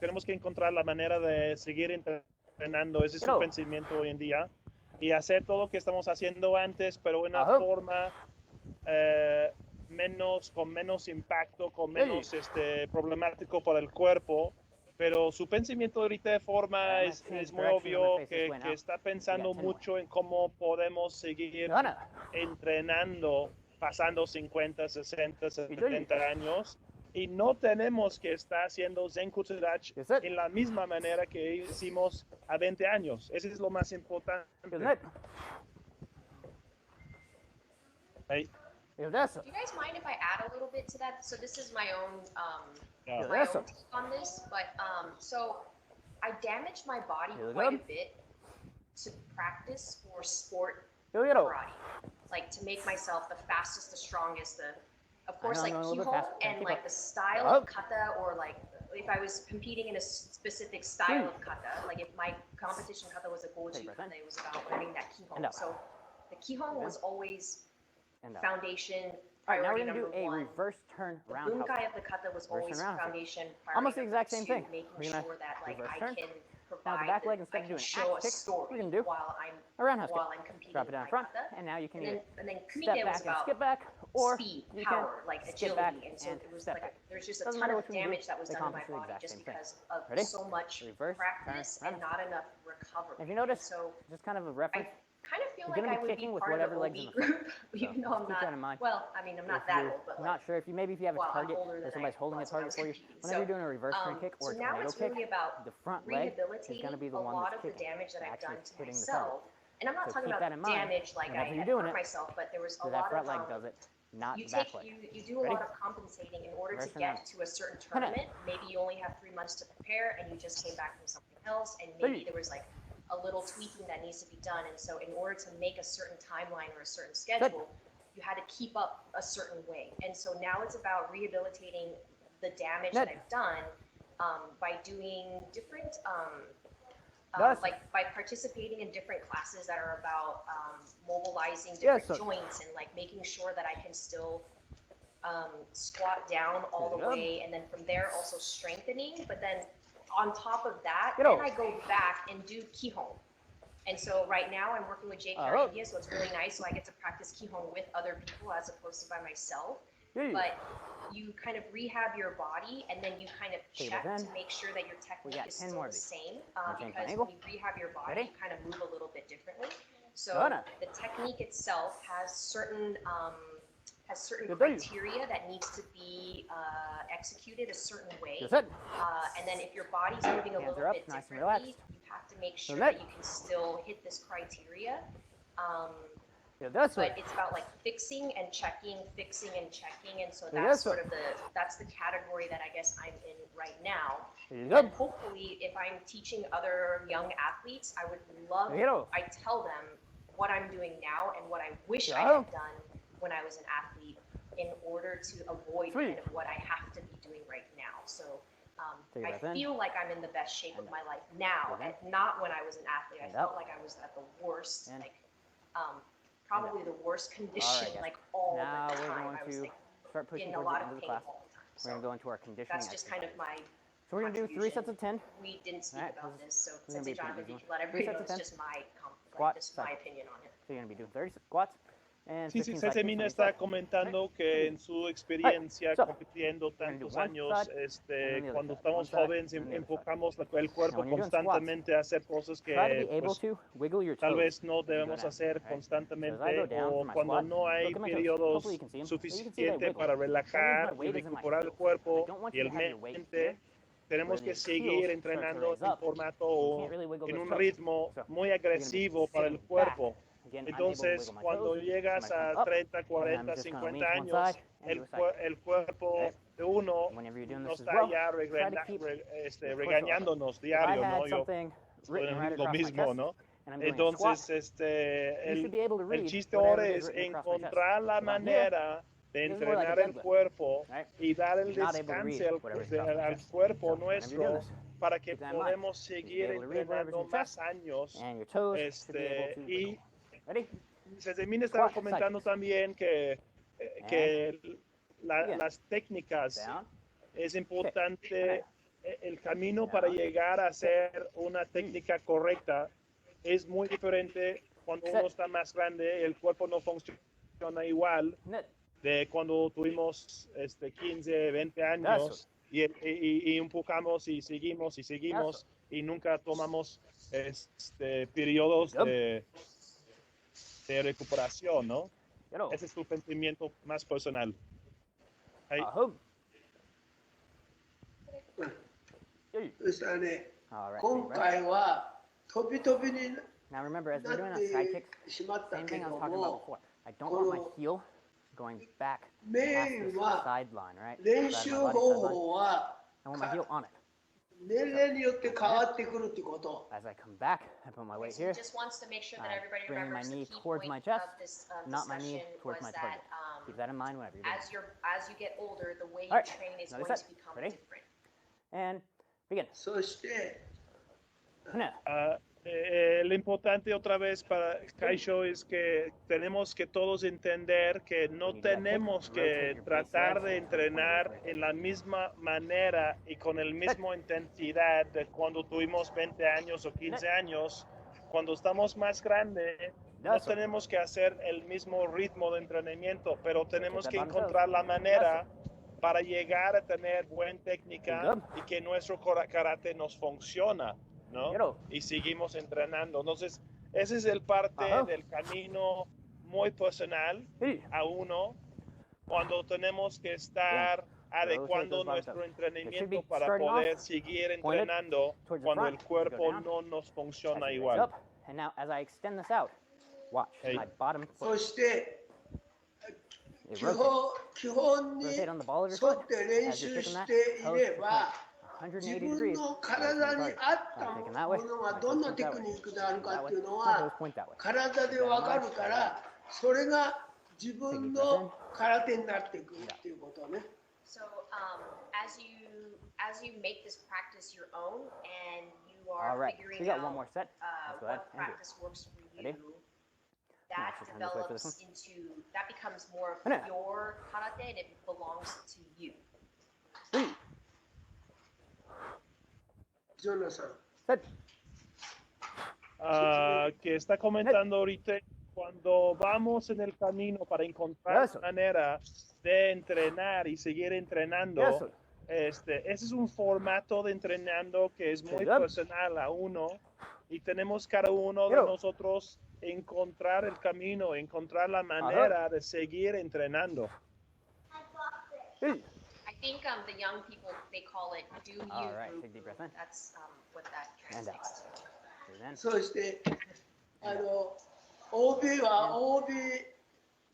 tenemos que encontrar la manera de seguir entrenando. Ese es Pero- el pensamiento hoy en día. y hacer todo lo que estamos haciendo antes, pero en una Ajá. forma con menos impacto, con menos problemático para el cuerpo. Pero su pensamiento ahorita de forma es muy obvio que está pensando mucho en cómo podemos seguir entrenando pasando 50, 60, 70 años. Y no tenemos que estar haciendo Zenkutsu-dachi en la misma manera que hicimos a 20 años. Eso es lo más importante. Hey. Do you guys mind if I add a little bit to that? So this is my own take on this, but so I damaged my body quite a bit to practice for sport karate, like to make myself the fastest, the strongest, of course, like kihon and like the style of kata, or like if I was competing in a specific style of kata, like if my competition kata was a goju kata, it was about learning that kihon. So the kihon was always foundation. All right, now we're priority going to do a number one. reverse turn The roundhouse. bunkai of the kata was always foundation. Almost the priority exact same number two, thing. Making We're gonna sure that like reverse I turn. can Now the provide, back leg, I instead of can doing show axe a kick, story we're going to do while I'm a roundhouse while kick. I'm competing. Drop it down with front, my kata. and now you can And either then step kumite was back and about skip back, or speed, you power, can like skip agility, back and so and it was step like back. there's just a Doesn't ton matter of which one you do, damage that was they done to my accomplish the body exact just same thing. because of Ready? so much Reverse, practice turn, and not enough recovery. If you notice, And so just kind of a I reference. kind of feel You're like gonna I be would be kicking with part of whatever the leg's OB in the front. group, even though I'm keep that in not. mind. Well, I mean, I'm not If that you're old, but not like, sure, if you maybe if you have a well, I'm target, older or than somebody's I holding a was when I target was for you, competing. whenever So, you're doing a reverse turn kick or so a now tornado it's kick, really about the front leg is rehabilitating going to be the a one lot that's of the kicking, damage that I've actually done to hitting the target. myself. And I'm not So talking keep about that in mind damage like I whenever you're had doing hurt it, myself, but there was a so that lot front of leg does it, not you the back leg. you do a Ready? lot of compensating in order to Reverse around. get to a certain tournament. Maybe you only have 3 months to prepare, and you just came back from something else, and maybe there was like a little tweaking that needs to be done. And so, in order to make a certain timeline or a certain schedule, you had to keep up a certain way. And so now it's about rehabilitating the damage that I've done by doing different. Like by participating in different classes that are about mobilizing different joints and like making sure that I can still squat down all the way, and then from there also strengthening. But then on top of that, then I go back and do kihon. And so right now I'm working with JKR India, so it's really nice. So I get to practice kihon with other people as opposed to by myself. But you kind of rehab your body, and then you kind of check to make sure that your technique is still the same. Because when you rehab your body, you kind of move a little bit differently. So the technique itself has certain criteria that needs to be executed a certain way. And then if your body's moving a little bit differently, you have to make sure that you can still hit this criteria. But it's about like fixing and checking, and so that's sort of that's the category that I guess I'm in right now. And hopefully, if I'm teaching other young athletes, I would love. I tell them what I'm doing now and what I wish I had done when I was an athlete, in order to avoid kind of what I have to be doing right now. So I feel like I'm in the best shape of my life now, and not when I was an athlete. I felt like I was at the worst, like probably the worst condition, like all the time. I was like in a lot of pain all the time. So we're going to go into our conditioning. that's just kind of my. So we're going to do 3 sets of 10. We didn't speak about this, so gonna since be a Jonathan, pretty you easy can let one. everybody 3 know sets of it's 10. just my Squat, this is my side. opinion on it. So you're going to be doing 30 squats. And Sí, sí, 15 side kicks, Semina 20 está squats. comentando que en su experiencia So, compitiendo we're gonna do tantos one años, side, and then the other cuando side. estamos One side, jóvenes, and then the other side. enfocamos el cuerpo when you're doing constantemente a hacer cosas Try to que be able pues, to wiggle your tal toes vez no as you go debemos down, hacer right? So as I constantemente, go down o for my cuando squat, no hay look at my toes. periodos Hopefully you can see them. So you can see they suficientes wiggle. para That means relajar my y weight is in my recuperar el heels. I cuerpo don't want y you el to have your weight mente. here, Tenemos where que the seguir heels start to entrenando raise en up. formato You can't really wiggle en those un toes. ritmo So muy you're gonna be agresivo para el sitting cuerpo. back. Again, I'm able to Entonces, wiggle my cuando toes. llegas My a come up, 30, and 40, I'm just gonna 50 lean to one años, side and do a side kick. el cuerpo Right? de uno Whenever you're doing no this as está well, ya try to keep your push off. regañándonos If I diario, had ¿no? Yo something written right lo across my mismo, chest, ¿no? and I'm doing a squat, Entonces, you should be able to el read chiste whatever ahora it is es written across my chest. encontrar la If I'm here, manera de this is more like a entrenar el deadlift, cuerpo right? y dar el You're not able to read descanso whatever's across my al chest. cuerpo So whenever you're doing nuestro this, para que keep that in mind. podamos You should be seguir able to read whatever's in entrenando your chest, más años. and your toes should be able to Y wiggle. Ready? Cezemín estaba Squat, comentando side kicks. también que Again. las técnicas Down. es importante, el camino Down. para llegar a hacer una técnica correcta es muy diferente cuando uno está más grande, el cuerpo no funciona igual Net. de cuando tuvimos 15, 20 años y empujamos y seguimos y nunca tomamos periodos de recuperación, ¿no? Yellow. Ese es tu pensamiento más personal. Hey. Ahum. Yay. そしたらね、 All right. 今 Big breath. 回は飛び飛びに Now remember, as な we're doing っ a side kick, てしまった same け thing I ど was talking about も、 before. I don't want my heel going back past メ this インは sideline, right? 練 Side 習 of my 方 body, sideline. 法は I want my heel on it. 年齢によって変わってくるってこと。 As I come back, I put my weight So here. he just wants to make sure that I everybody bring my remembers knee the key towards point my chest, of this not my knee discussion towards was my target. that Keep that in mind whenever you're doing it. as you get older, the way you Alright, train is another going set. to become Ready? different. And begin. そして Now, Lo importante otra vez para Kaisho es que tenemos que todos entender que no tenemos que tratar de entrenar en la misma manera y con la misma intensidad de cuando tuvimos 20 años o 15 años. Cuando estamos más grandes, no tenemos que hacer el mismo ritmo de entrenamiento, pero tenemos que encontrar la manera para llegar a tener buena técnica y que nuestro karate nos funciona, ¿no? Y seguimos entrenando. Entonces, ese es el parte del camino muy personal a uno cuando tenemos que estar adecuando nuestro entrenamiento para poder seguir entrenando cuando el cuerpo no nos funciona igual. And now, as I extend this out, watch my bottom そ foot. して基 It 本 rotates. 基本に Rotate on the ball of your 沿 foot. って練 As you're 習 kicking し that, てい toes れ to ば point. 自 180 分 degrees. の Toes 体に to 合った point. も Kicking that way. のが My どん toes な point テ that ク way. ニックであるか That っ way. ていうの My は toes point that way. 体で分かるからそれが自分の空手になってくるっていうことね。So as you make this practice your own and you are All right. figuring We got out one more set. Let's go ahead what and do it. practice works for you, Ready? that Actually, turn this way for this develops that becomes more of I know. your karate and it belongs to you. ジョナサン。 Set. Que está comentando ahorita, cuando vamos en el camino para encontrar Eso. manera de entrenar y seguir entrenando, Eso. ese es un formato de entrenando que es muy Good. personal a uno y tenemos cada uno de Yo. nosotros encontrar el camino, encontrar la manera de seguir entrenando. I think the young people, they call it do you. All right. Take a deep breath in. That's what that And out. translates to. Breathe in. そしてOB は OB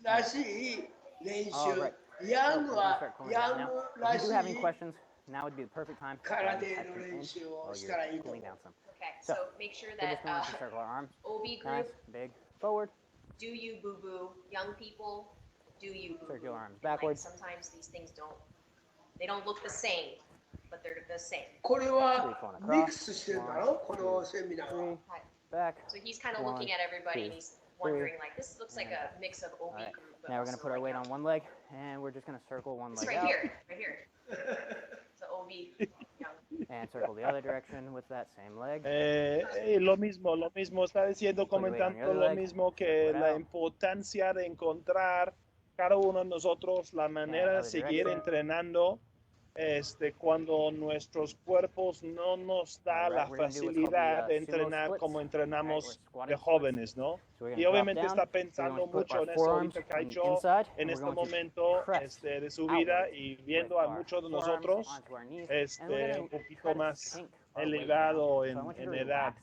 らしい練習 All right. ヤ So ン we're グ gonna は start cooling ヤ down ン now. グら If し you do have any い questions, now would be the perfect time to go ahead and 空手 type の them in 練習を while したら you're いいと思 cooling う。 down some. Okay, So, so make sure We're that just going to circle our arms. OB Nice, group, big, forward. do you boo boo. Young people, do you boo boo. Circle arms And, like, backwards. sometimes these things they don't look the same, but they're the same. これはミックスしてるだろこのセミナーは。 Three, back. So he's kind of One, looking at everybody and two, he's wondering, like, this looks like a mix of OB All right. group. But Now we're going to also, put our like, weight on one leg, and we're just going to circle one It's leg right out. here, right here. So OB, young. And circle the other direction with that same leg. Lo mismo, está diciendo, comentando lo mismo que la importancia de encontrar cada uno de nosotros la manera de seguir entrenando cuando nuestros cuerpos no nos da la facilidad de entrenar como entrenamos de jóvenes, ¿no? Y obviamente está pensando mucho en eso ahorita que ha hecho en este momento de su vida y viendo a muchos de nosotros un poquito más elevado en edad.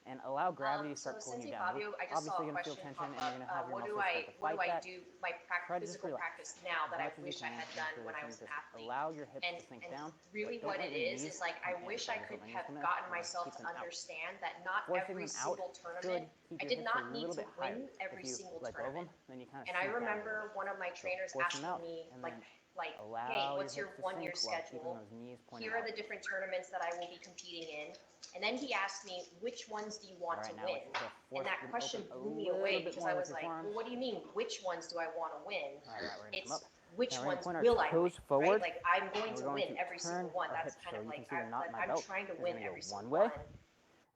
And allow gravity to start So pulling you Sensei down. Fabio, You're I just saw obviously a going to feel question tension, pop and you're going to have up. your What do muscles start to I fight that. do my Try to just physical relax. practice now that I As much as you wish I can, had done just when I relax was an and just athlete? allow your hips And to sink and down. really Don't what let it your is knees like I sink wish down. I could So have I'm just gonna gotten myself keep to them out. understand that not Forcing every them out single should tournament, keep I your did hips not a need little to bit higher. win every If you single let go of tournament. them, then you kind of And I sink down a little remember bit. one of my trainers force them asking out, me and like, then hey, allow what's your hips to 1-year sink while keeping schedule? those knees pointed Here are out. the different tournaments that I will be competing in. And then he asked me, which ones do you All want right, to now win? let's just force And that them question open a blew me little away bit because more I with was your like, forearms. well, what do you mean, which ones do I want to win? All right, we're going to It's come up. which Now we're ones gonna point our will I win? toes forward, Right? Like I'm going and to we're going win to every single turn one. our That's hips kind so of you like can see the knot in my I'm belt trying to is win gonna go every one single way. one.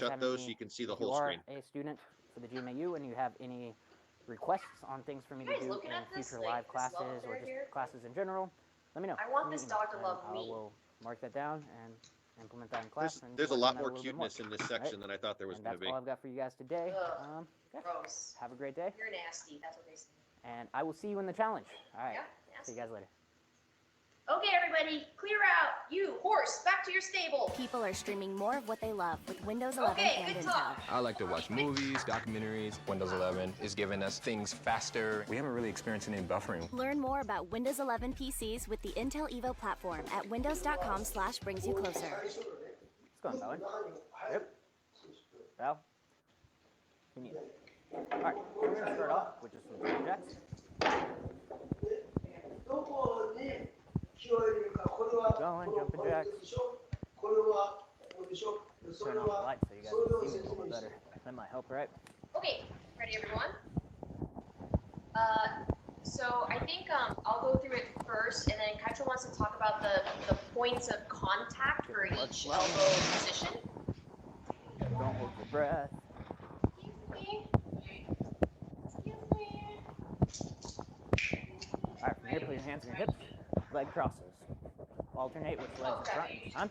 guys shut have those any- so you can see the if whole you are screen. a student for the GMAU and you have any requests on things for me You to guys do looking in at this? future Like, live this love classes or affair just here? classes in general, let me know. I want Send me this an email, dog to and love I me. will mark that down and implement that in class. and There's a work lot on that more little bit more. cuteness in this section than I thought there was And going to that's be. all I've got for you guys today. Ugh. Okay. Gross. Have a great day, You're nasty. That's what they say. and I will see you in the challenge. All right. Yeah, See nasty. you guys later. Okay, everybody, clear out. You, horse, back to your stable. People are streaming more of what they love with Windows 11 Okay, and good Intel. talk. I like to watch movies, documentaries. Windows 11 is giving us things faster. We haven't really experienced any buffering. Learn more about Windows 11 PCs with the Intel Evo platform at windows.com/brings-you-closer. It's going, Bowen. Yep. Val. We need it. All right. So we're gonna start off with just some jumping jacks. どこに気を入れるか、これは Going, この jumping ポイン jacks. トでしょ、これはこうでしょ、そ Turn れ off the は lights so you guys それを can see me 説 a little 明 bit して better. That might help, right? Okay, ready, everyone? So I think I'll go through it first, and then Kaicho wants to talk about the points of contact for each elbow position. Don't hold your breath. All right, from here, put your hands on your hips, leg crosses. Alternate which leg's in front each time.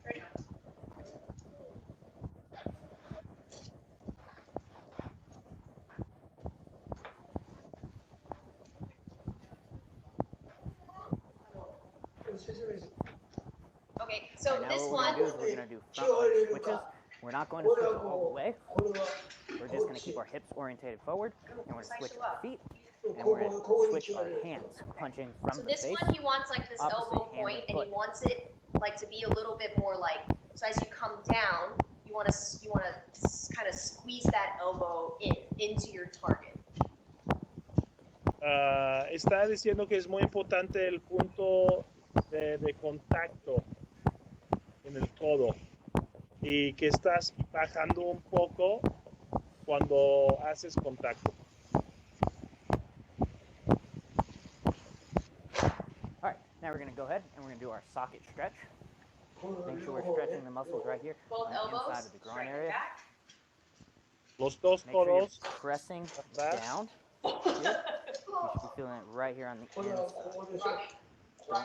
Ready? Okay, so Now this what we're one, gonna do is we're gonna do front leg switches. We're not going to switch all the way. これは We're just gonna keep our hips orientated forward, and we're gonna switch our feet, and こ we're こ gonna ここに switch 気を our 入れる。 hands, punching from so the this face. one he wants like this opposite elbow hand point, and and he foot. wants it like to be a little bit more like, so as you come down, you want to kind of squeeze that elbow into your target. Está diciendo que es muy importante el punto de contacto en el codo y que estás bajando un poco cuando haces contacto. All right, now we're gonna go ahead and we're gonna do our socket stretch. Make sure we're stretching the muscles right here Both on the elbows, inside of the groin straighten area. back. Los dos Make sure you're codos pressing atrás. down. Here. You should be feeling it right here on the これは inside. ここでしょ。 Or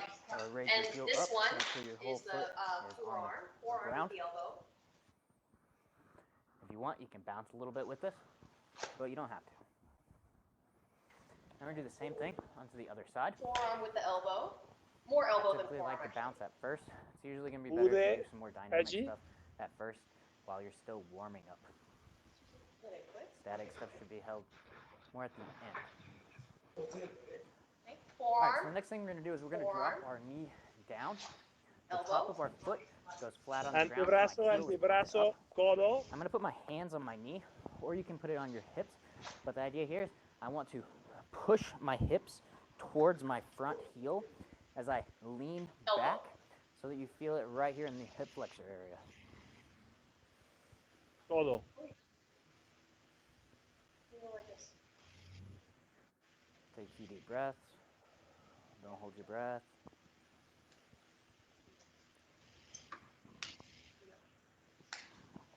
raise And your heel this up. one Make sure your whole is the foot is on forearm the ground. with the elbow. If you want, you can bounce a little bit with this, but you don't have to. Now we're gonna do the same thing onto the other side. Forearm with the elbow. More elbow than Typically forearm. like to actually. bounce at first. It's usually gonna be better if you do some more dynamic Edgy. stuff at first while you're still warming up. Static stuff should be held more at the end. Okay, All right, so the forearm, next thing we're gonna do is we're gonna Forearm. drop our knee down. The top elbow. of our foot goes flat on the ground. Antebrazo, so my heel is pointed antebrazo, up. codo. I'm gonna put my hands on my knee, or you can put it on your hips. But the idea here is I want to push my hips towards my front heel as I lean Elbow. back so that you feel it right here in the hip flexor area. Todo. Take a few deep breaths. Don't hold your breath.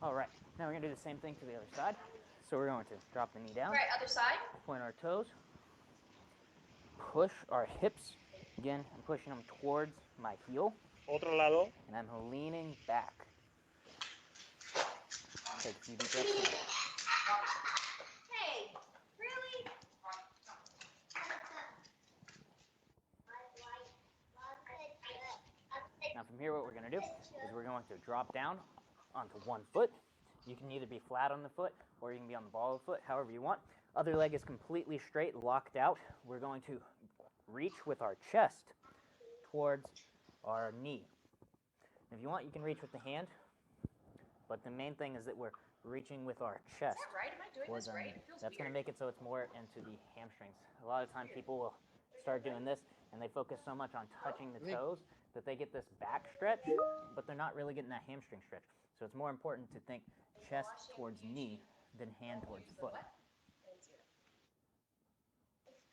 All right, now we're gonna do the same thing to the other side. So we're going to drop the knee down, All right, other side. point our toes, push our hips. Again, I'm pushing them towards my heel, Otro lado. and I'm leaning back. Take a few deep breaths. Hey, really? Now from here, what we're gonna do is we're going to drop down onto one foot. You can either be flat on the foot or you can be on the ball of the foot, however you want. Other leg is completely straight, locked out. We're going to reach with our chest towards our knee. If you want, you can reach with the hand, but the main thing is that we're reaching with our chest Is that right? Am I doing towards this our right? knee. It feels That's going to weird. make it so it's more into the hamstrings. A lot of time people will start doing this and they focus so much on touching the toes that they get this back stretch, but they're not really getting that hamstring stretch. So it's more important to think chest towards knee than hand towards foot.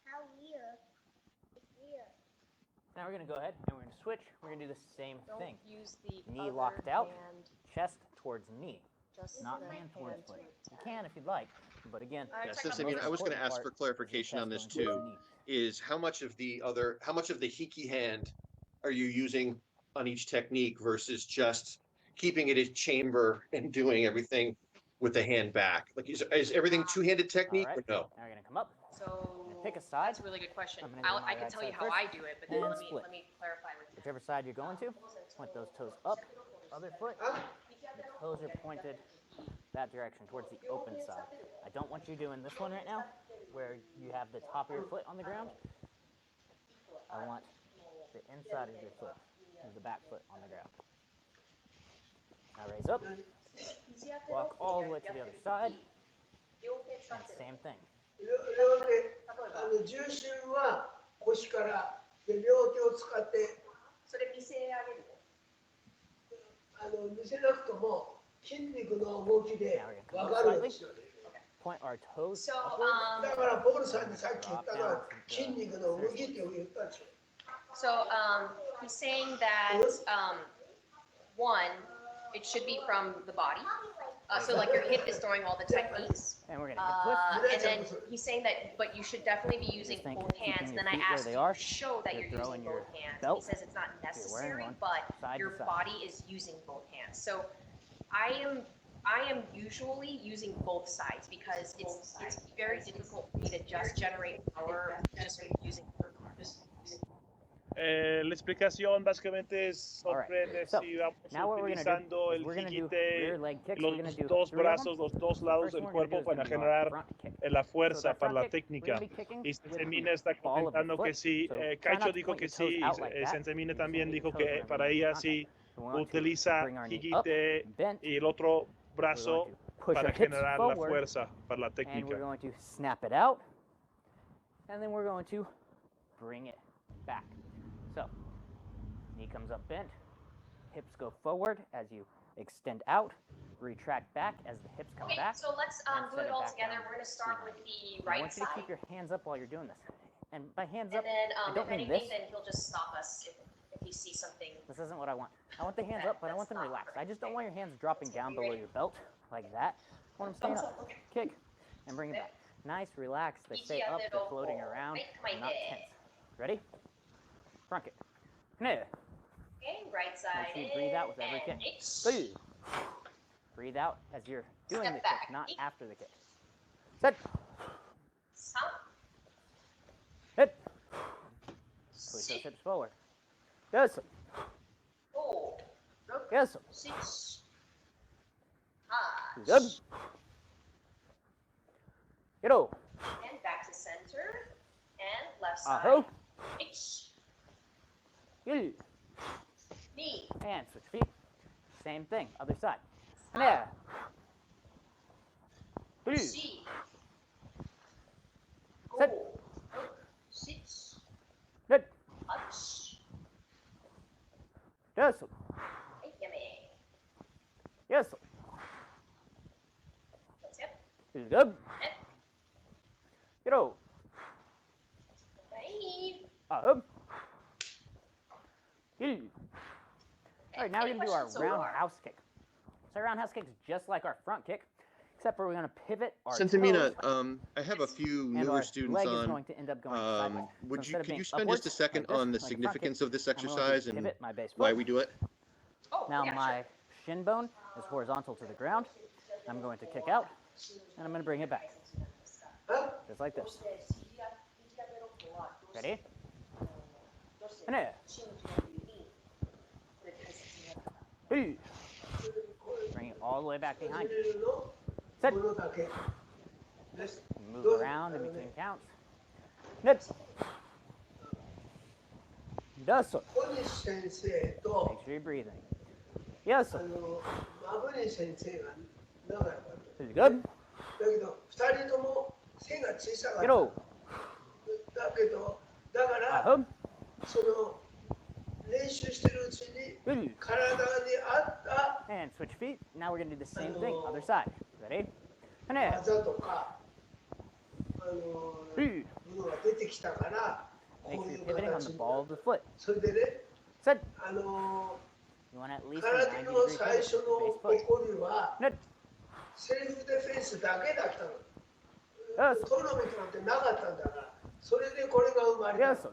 How weird. It's weird. Now we're going to go ahead and we're going to switch. We're going to do the same Don't thing. use the Knee other locked out. hand, Chest towards knee, just not the hand towards hand foot. to You can if you'd like, but again, All right, Yeah, check so out Simeon, the I was going to important ask for part clarification chest on this going towards too. knee. Is how much of the hiki hand are you using on each technique versus just keeping it as chamber and doing everything with the hand back? Like, is everything two-handed technique All right. or no? Now we're gonna come up. So Pick a side. that's a really good question. I'm gonna do my I can right tell you side how first, I do it, but then and let split. me clarify with you. Whichever side you're going to, point those toes up, other foot. The toes are pointed that direction, towards the open side. I don't want you doing this one right now, where you have the top of your foot on the ground. I want the inside of your foot, the back foot on the ground. Now raise up, walk all the way to the other side, and same thing. 両手重心は腰からで両手を使ってそれ見せ上げる見せなくとも筋肉の動きで分かるんですよね。Point our toes So, upward. だからポールさんにさっき言ったのは筋肉の動きって言ったんですよ。So he's saying that one, it should be from the body. So like your hip is throwing all the techniques. And we're gonna hip twist. And then he's saying that, but you should definitely be using think both keeping hands. your And then I feet where asked they you are, to show that you're you're using throwing your both hands. belt, He says it's not if you're wearing necessary, one, but side to your side. body is using both hands. So I am usually using both sides because it's very difficult for me to just generate power just using one arm. La explicación básicamente es sobre So, si vamos now what we're gonna utilizando do is el we're gonna do jiquite, rear leg kicks. We're gonna los do dos 3 of brazos, them. los dos lados First del one we're gonna cuerpo do is para gonna be our generar front kick. la So fuerza our para front la kick, we're técnica. gonna be kicking Y with Sensei the Mina está ball of the comentando que foot. sí, So try not Kaicho to dijo point que your toes sí, out like that. Sensei Mina You're también just dijo gonna get que toes para whenever you ella make sí contact. We want to utiliza bring our knee up, jiquite bent. y el otro We're brazo going to push para our hips generar la forward, fuerza para la and we're técnica. going to snap it out, and then we're going to bring it back. So, knee comes up bent, hips go forward as you extend out, retract back as the hips come Okay, back. so let's and do set it it all back together. down We're going to start behind. with the I right want you to side. keep your hands up while you're doing this. And by hands And up, then I don't if mean anything, this. then he'll just stop us if he sees something. This isn't what I want. I want the hands up, but I want them relaxed. I just don't want your hands dropping down below your belt like that. I want them staying up. Kick and bring it back. Nice, relaxed. They stay up. They're floating around. Not tense. Ready? Front kick. Knee. Okay, right side. Make sure you breathe out with every kick. Breathe. Breathe out as you're doing Step the back. kick, not after the kick. Set. Stop. Hit. Push those hips forward. Yes. Oh. Yes. 6. Ah. Good. Get over. And back to center. And left side. Uh-huh. H. Good. Knee. And switch feet. Same thing. Other side. There. Three. C. Set. Go. 6. Good. Touch. Yes. Hey, yummy. Yes. That's it. Is good. Yep. Get over. Bye. Up. Good. All right, now we're Any going to do our questions so far? roundhouse kick. So our roundhouse kick is just like our front kick, except for we're going to pivot our Sensei Mina, toes, I have a few and newer our students leg is on. going to end up going sideways. Would So you instead of could you being spend upwards, just a second like this, on the like a front significance kick, of this I'm going to exercise and pivot my base why foot. we do it? Oh, Now yeah, my sure. shin bone is horizontal to the ground. I'm going to kick out, and I'm going to bring it back. Just like this. Ready? And there. Hey. Bring it all the way back behind you. Set. ものだけです。 Move around in between counts. Next. That's it. 小西先生と Make sure you're breathing. Yes. マブリン先生が長かった。 Is good? だけど2人とも背が小さかっ Get た。 over. だけどだから Uh-huh. その練習してるうちに Good. 体に合った And switch feet. Now we're going to do the same thing. Other side. Ready? And there. 技とかHey. ものが出てきたからこ Make う sure い you're う pivoting on 形 the に ball of the foot. それでね Set. 空 You want at least 手 a 90 の degree 最 pivot 初 with の the base 起 foot. こりは Net. セルフディフェンスだけだったの。 Yes. トーナメントなんてなかったんだから、それでこれが生まれた Yes.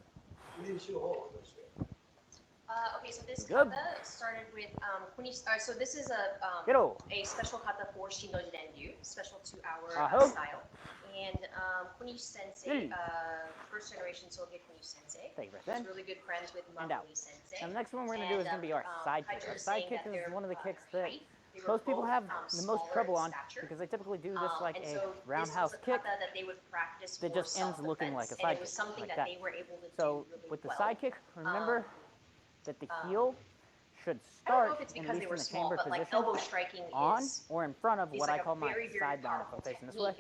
練習方法として。Okay, so this Good. kata started with so this is a special kata for Shindoji Renryu, special to our style. And Kunishi Sensei, first generation Soge Kunishi Sensei, was really good friends with Mabuni Sensei. Now the next one we're going to do is going to be our sidekick. Our sidekick is one of the kicks that most people have the most trouble on because they typically do this like a roundhouse kick that just ends looking like a sidekick, like that. So with the sidekick, remember that the heel should start in least in the chamber position on or in front of what I call my sideline. If I'm facing this way,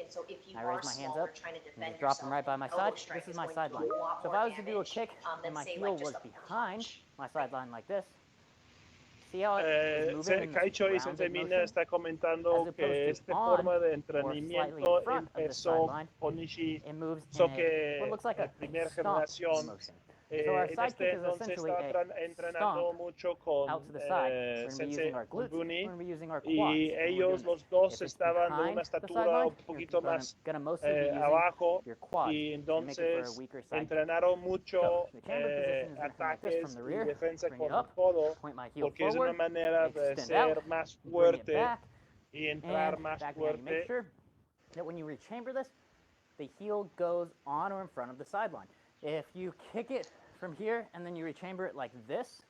I raise my hands up and just drop them right by my side. This is my sideline. So if I was to do a kick and my heel was behind my sideline like this, see how it is moving in this Kaicho y Sensei Mina está comentando que esta forma de entrenamiento empezó Konishi Soke primera generación. En este entonces estaba entrenando mucho con Sensei Mabuni y ellos los dos estaban de una estatura un poquito más abajo y entonces entrenaron mucho ataques y defensa con el codo porque es una manera de ser más fuerte y entrar más fuerte. When you rechamber this, the heel goes on or in front of the sideline. If you kick it from here and then you rechamber it like this,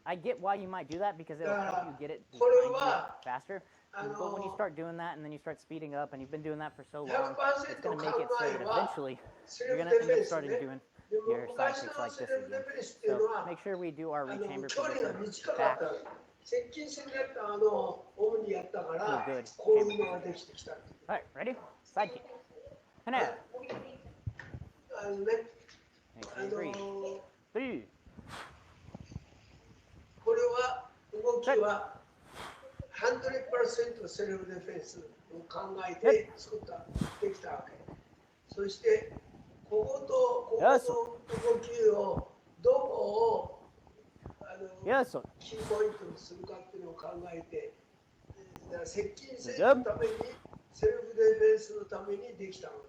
I get why you might do that because it'll help you get it faster. But when you start doing that and then you start speeding up and you've been doing that for so long, it's going to make it so that eventually you're going to end up starting doing your side kicks like this again. So make sure we do our rechamber position back to a good chamber. All right, ready? Side kick. And now. これは動きは 100% セルフディフェンスを考えて作ったできたわけ。そしてこことここの動きをどこをキーポイントにするかっていうのを考えて、接近性のためにセルフディフェンスのためにできたのだ。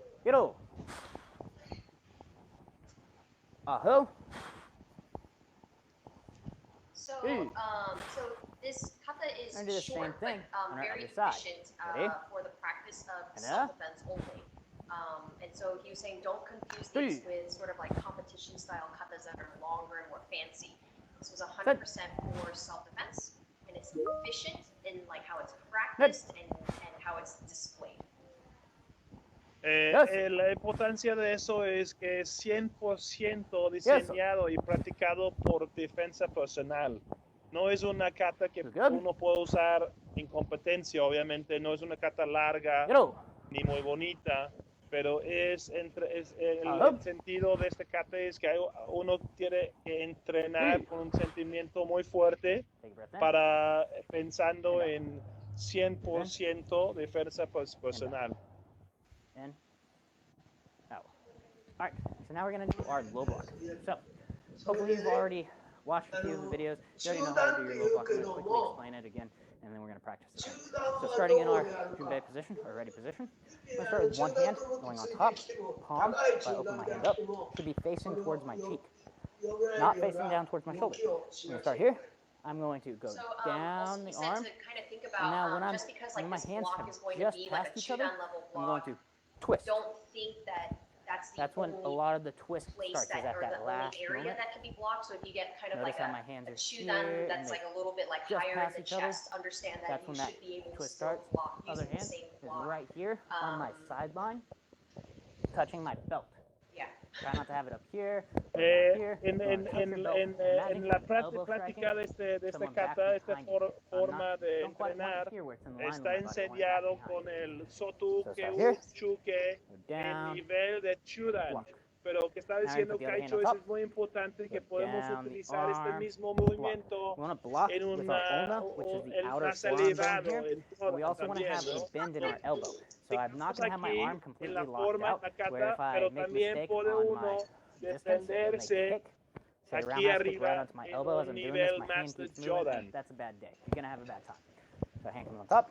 So this kata is short, but very efficient for the practice of self-defense only. And so he was saying, don't confuse these with sort of like competition style katas that are longer and more fancy. This was 100% for self-defense, and it's efficient in like how it's practiced and how it's displayed. La importancia de eso es que es 100% diseñado y practicado por defensa personal. No es una kata que uno puede usar en competencia, obviamente. No es una kata larga ni muy bonita, pero el sentido de este kata es que uno tiene que entrenar con un sentimiento muy fuerte para pensando en 100% defensa personal. In, out. All right, so now we're going to do our low block. So, hopefully you've already watched a few of the videos. You already know how to do your low block. I'm going to quickly explain it again, and then we're going to practice it again. So, starting in our Junbei position, or ready position, I'm going to start with one hand going on top, palm, so I open my hand up, should be facing towards my cheek, not facing down towards my shoulder. I'm going to start here. I'm going to go down the arm, and now when my hands have just passed each other, I'm going to twist. Don't think that that's when a lot of the twist starts, is at that last area moment. that can be blocked. So if you get kind of Notice like how my hands are chudan here, that's and like a little bit like just higher pass in the each other, chest, understand that that's you when that should be able to twist still starts. block Other using the hand same is block. right here on my sideline, touching my belt. Yeah. Try not to have it up here. En la práctica de este kata, esta forma de entrenar, está enseñado con el sotuke, uchuke, el nivel de chudan. Pero que está diciendo Kaicho es muy importante que podemos utilizar este mismo movimiento en el más elevado We also want to have a bend in our elbow. So I'm not going to have my arm completely locked out, where if I make a mistake on my distance, or make a kick, say a roundhouse kick right onto my elbow as I'm doing this, my hand keeps moving, that's a bad day. You're going to have a bad time. So hand comes on top.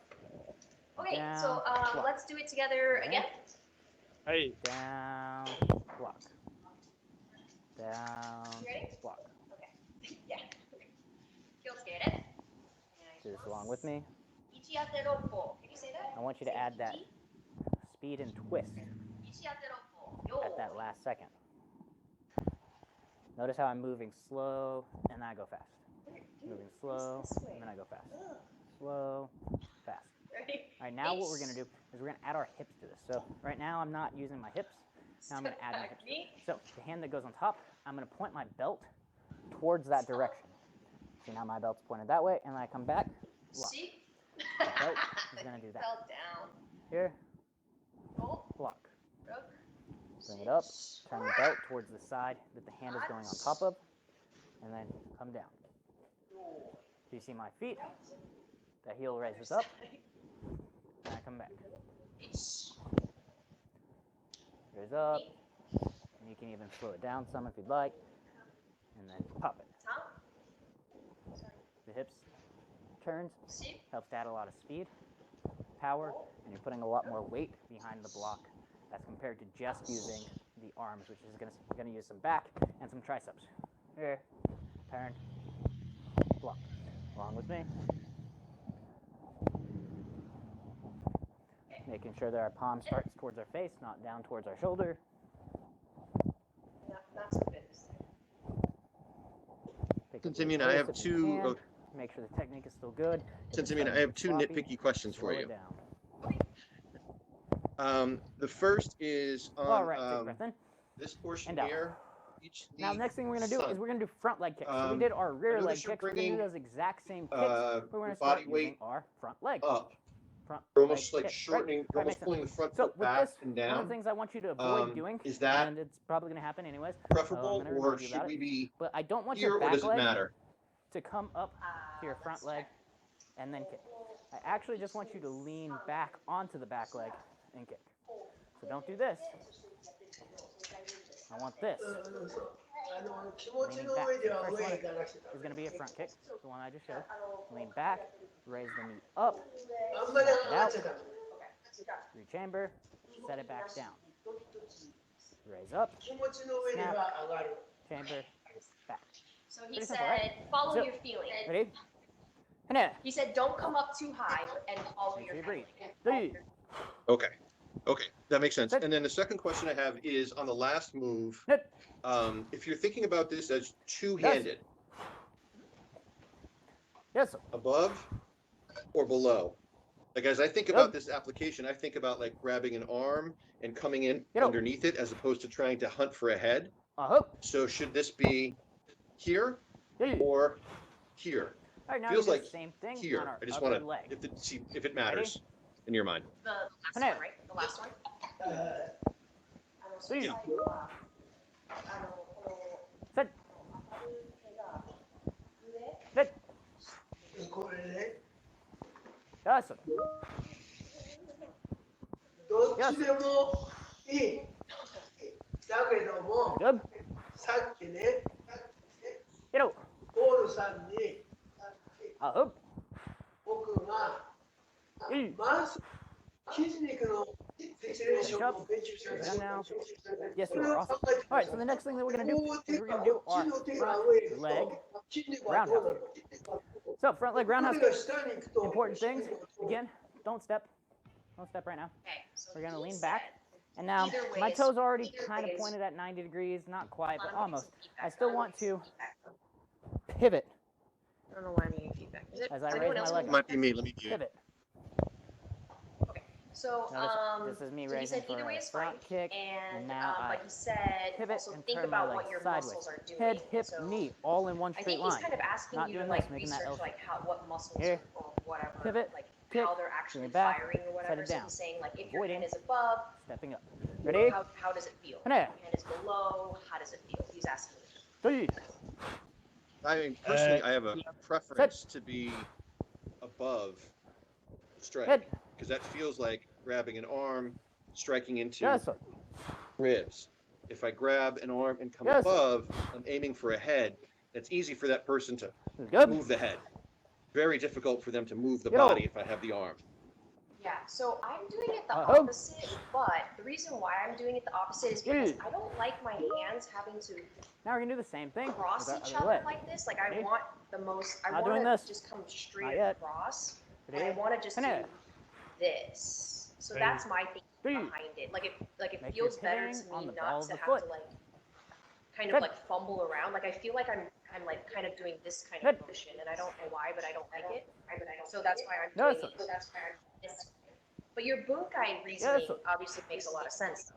Okay, down, so let's do it together again. Hey. Down, block. Down, block. Yeah. 気をつけて。 Do this along with me. 1当て6歩。Can you say that? I want you to add that speed and twist 1当て6歩。 at that last second. Notice how I'm moving slow and then I go fast. Moving slow and then I go fast. Slow, fast. Ready? All right, now what we're going to do is we're going to add our hips to this. So right now I'm not using my hips. Now I'm going to add my hips. So the hand that goes on top, I'm going to point my belt towards that direction. See, now my belt's pointed that way, and then I come back. Lock. See? The belt is going to do that. Fell down. Here, Hold. block. Rook. Bring it up, turn the belt towards the side that the hand is going on top of, and then come down. Do you see my feet? The heel raises up, and I come back. Raise up, and you can even slow it down some if you'd like, and then pop it. The hips turns, helps to add a lot of speed, power, and you're putting a lot more weight behind the block as compared to just using the arms, which is going to use some back and some triceps. Here, turn, block. Along with me. Making sure that our palm starts towards our face, not down towards our shoulder. Not so good this time. Since I mean, I have two. Make sure the technique is still good. Since I mean, I have two nitpicky questions for you. The first is on All right, take a breath in. this portion And out. here. Now, the next thing we're going to do is we're going to do front leg kicks. So we Um, did our rear I know leg that you're kicks. We're going to do bringing, those exact same kicks. your We're going to body start weight using our front leg. Up. Front You're almost leg like kick, shortening, right? you're almost Makes sense. pulling the front So foot with back this, and one of down. the things I want you to avoid doing, Is that and it's probably going to happen anyways, preferable, I'm gonna or remind you should about we it, be but I don't want here, your or back does it leg matter? to come up to your front leg and then kick. I actually just want you to lean back onto the back leg and kick. So don't do this. I want this. Leaning back. So the first one is going to be a front kick, the one I just showed. Lean back, raise the knee up, knock it out, rechamber, set it back down. Raise up, snap, chamber, back. So he Pretty said, simple, right? follow So- your feeling. Ready? And then, He said, don't come up too high and follow make your sure you feeling. breathe. 3, Okay. Okay, that makes sense. Good. And then the second question I have is on the last move. Good. If you're thinking about this as two-handed, Yes, sir. above or below? Like as I think about this application, I think about like grabbing an arm and coming in You know- underneath it as opposed to trying to hunt for a head. Hook. So should this be here Yeah. or here? All right, now Feels we do like the same thing Here. on our I just other want to leg. see if it matters in your mind. The last Hanea. one, right? The last one? 3, Yeah. set, set, これね、 yes, sir. どっちでもいい。だけども、 Good. さっきね、 You know, ポールさんに hook. 僕が、いいまず筋肉のフェチレーションを勉強しま Done す。 now. Yes, そ you れ are を awesome. 考えてく All だ right, さ so い。 the next thing that we're going to こ do う is 手 we're が going to do こっちの our 手が front 上へ行く leg. と筋肉がどうなる So front leg roundhouse これが kick. 下に行くと Important things. Again, don't step. Don't step right now. Okay, so We're going to he lean said, back. And now either my ways- toes are already either kind of ways- pointed at 90 degrees. Not quite, but I'm gonna almost. get some feedback. I still I'm want gonna to get some feedback. pivot I don't know why I'm getting feedback. Is it, as I is raise anyone my else leg. getting Might be me. Let me view. Pivot. So, Notice this is me so he raising said for either way a is fine. front kick. And now I but he said pivot also and think turn my about leg what your sideways. muscles are doing. Head, hip, so knee, all in one I straight think he's line. kind of asking Not you to doing like this, making that research L like how what muscles Here. or whatever, Pivot, like kick, how they're actually bring it back, firing or whatever. it So down. he's saying like if your Avoiding. hand is above, Stepping up. Ready? how does it feel? If Hanea. your hand is below, how does it feel? He's asking. 3, I mean, personally, I have a preference to be above strike Head. because that feels like grabbing an arm, striking into Yes, sir. ribs. If I grab an arm and come Yes. above, I'm aiming for a head. It's easy for that person to Good. move the head. Very difficult for them to move the Get over. body if I have the arm. Yeah, so I'm doing it the Uh-huh. opposite, but the reason why I'm doing it the opposite is because I don't like my hands having to Now we're gonna do the same thing cross with our each other other leg. like this. Like I Ready? want the most, I Not want doing to this. just come Not straight yet. across, and Ready? I want to just do Finish. this. So Ready? that's my thinking Three. behind it. Like it Make sure feels better pivoting to on me the ball not of to the have foot. to like kind Good. of like fumble around. Like I feel like I'm like kind of doing this kind Good. of motion, and I don't know why, but I don't like it. So that's why I'm No, doing it. So that's why I'm this. But your bunkai reasoning that's what- obviously makes a lot of sense.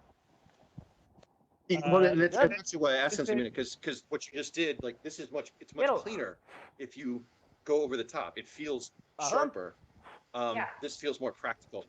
Well, that's good. actually why I asked It's in a a- minute, because what you just did, like, this is it's much Get over. cleaner if you go over the top. It feels Uh-huh. sharper. Yeah. This feels more practical.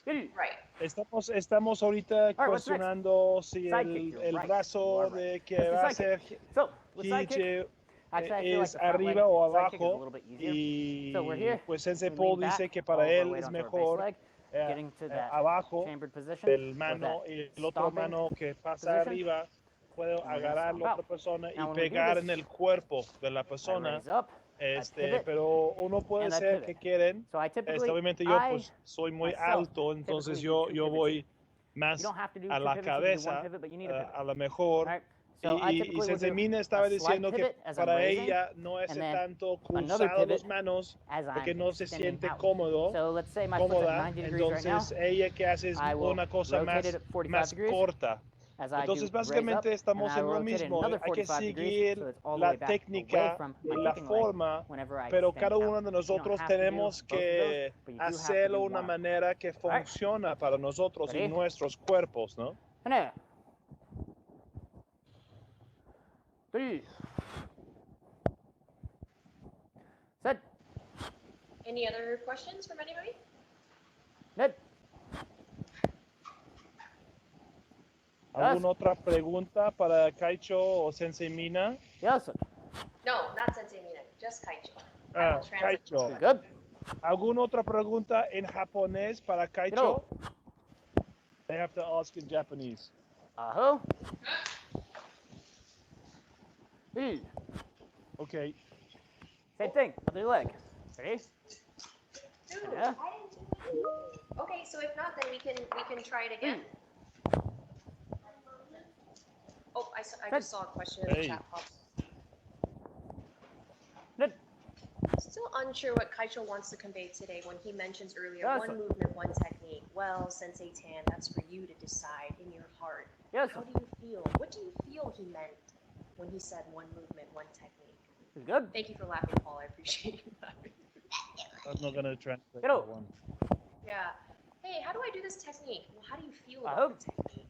Good. Right. Estamos ahorita All right, what's next? cuestionando si Sidekick, you're el right. You brazo are de right. que Let's do va a sidekick. ser So, with sidekick, Kiche actually, I feel like es the front leg arriba o sidekick is a abajo little bit easier. So we're y here. pues Sensei We Paul lean back, dice que all para of our él weight es onto our base mejor leg, getting to that abajo chambered position. del or mano that y el otro stomping mano que pasa position. arriba puede And we're gonna agarrar stomp la out. otra persona y Now, when we do pegar this, en el cuerpo de la I persona. raise up, pivot, Pero uno puede and I ser pivot. que quieren. So I typically, Obviamente yo I pues soy muy myself alto, entonces typically do two yo pivots voy here. You más don't have to do a two la pivots, you can do one cabeza, pivot, but you need a pivot. a lo mejor. All right? So I Y typically will Sensei do Mina a estaba slight diciendo que pivot as I'm para raising, ella no es and then tanto another cruzado los pivot manos as porque I'm no se extending siente out. cómodo, So let's say my foot's at cómoda, 90 degrees right now. entonces ella que hace es I will una cosa rotate más, it at 45 más degrees corta. as I do Entonces raise up, básicamente and estamos I en lo rotate it mismo, another hay que 45 degrees, seguir so it's all the la way back away técnica from y my la kicking leg forma, whenever I pero extend cada out. uno de You don't nosotros have to do tenemos both of those, que but you do have to hacerlo do de una one. manera que funciona para nosotros y Ready? nuestros cuerpos, ¿no? And there. 3. Set. Any other questions from anybody? Net. ¿Alguna otra pregunta para Kaicho o Sensei Mina? Yes, sir. No, not Sensei Mina, just Kaicho. Ah, Translate. Kaicho. Good. ¿Alguna otra pregunta en japonés para Kaicho? They have to ask in Japanese. Uh-huh. 3. Okay. Same thing, other leg. Ready? Dude, Yeah. Okay, so if not, then we can try it again. Oh, I just saw a question in the Hey. chat pop. Net. Still unsure what Kaicho wants to convey today when he mentions earlier Yes, one sir. movement, one technique. Well, Sensei Tan, that's for you to decide in your heart. Yes, How sir. do you feel? What do you feel he meant when he said one movement, one technique? Good. Thank you for laughing, Paul. I appreciate you laughing. I'm not gonna translate Get out. that one. Yeah. Hey, how do I do this technique? Well, how do you feel I about hope. the technique?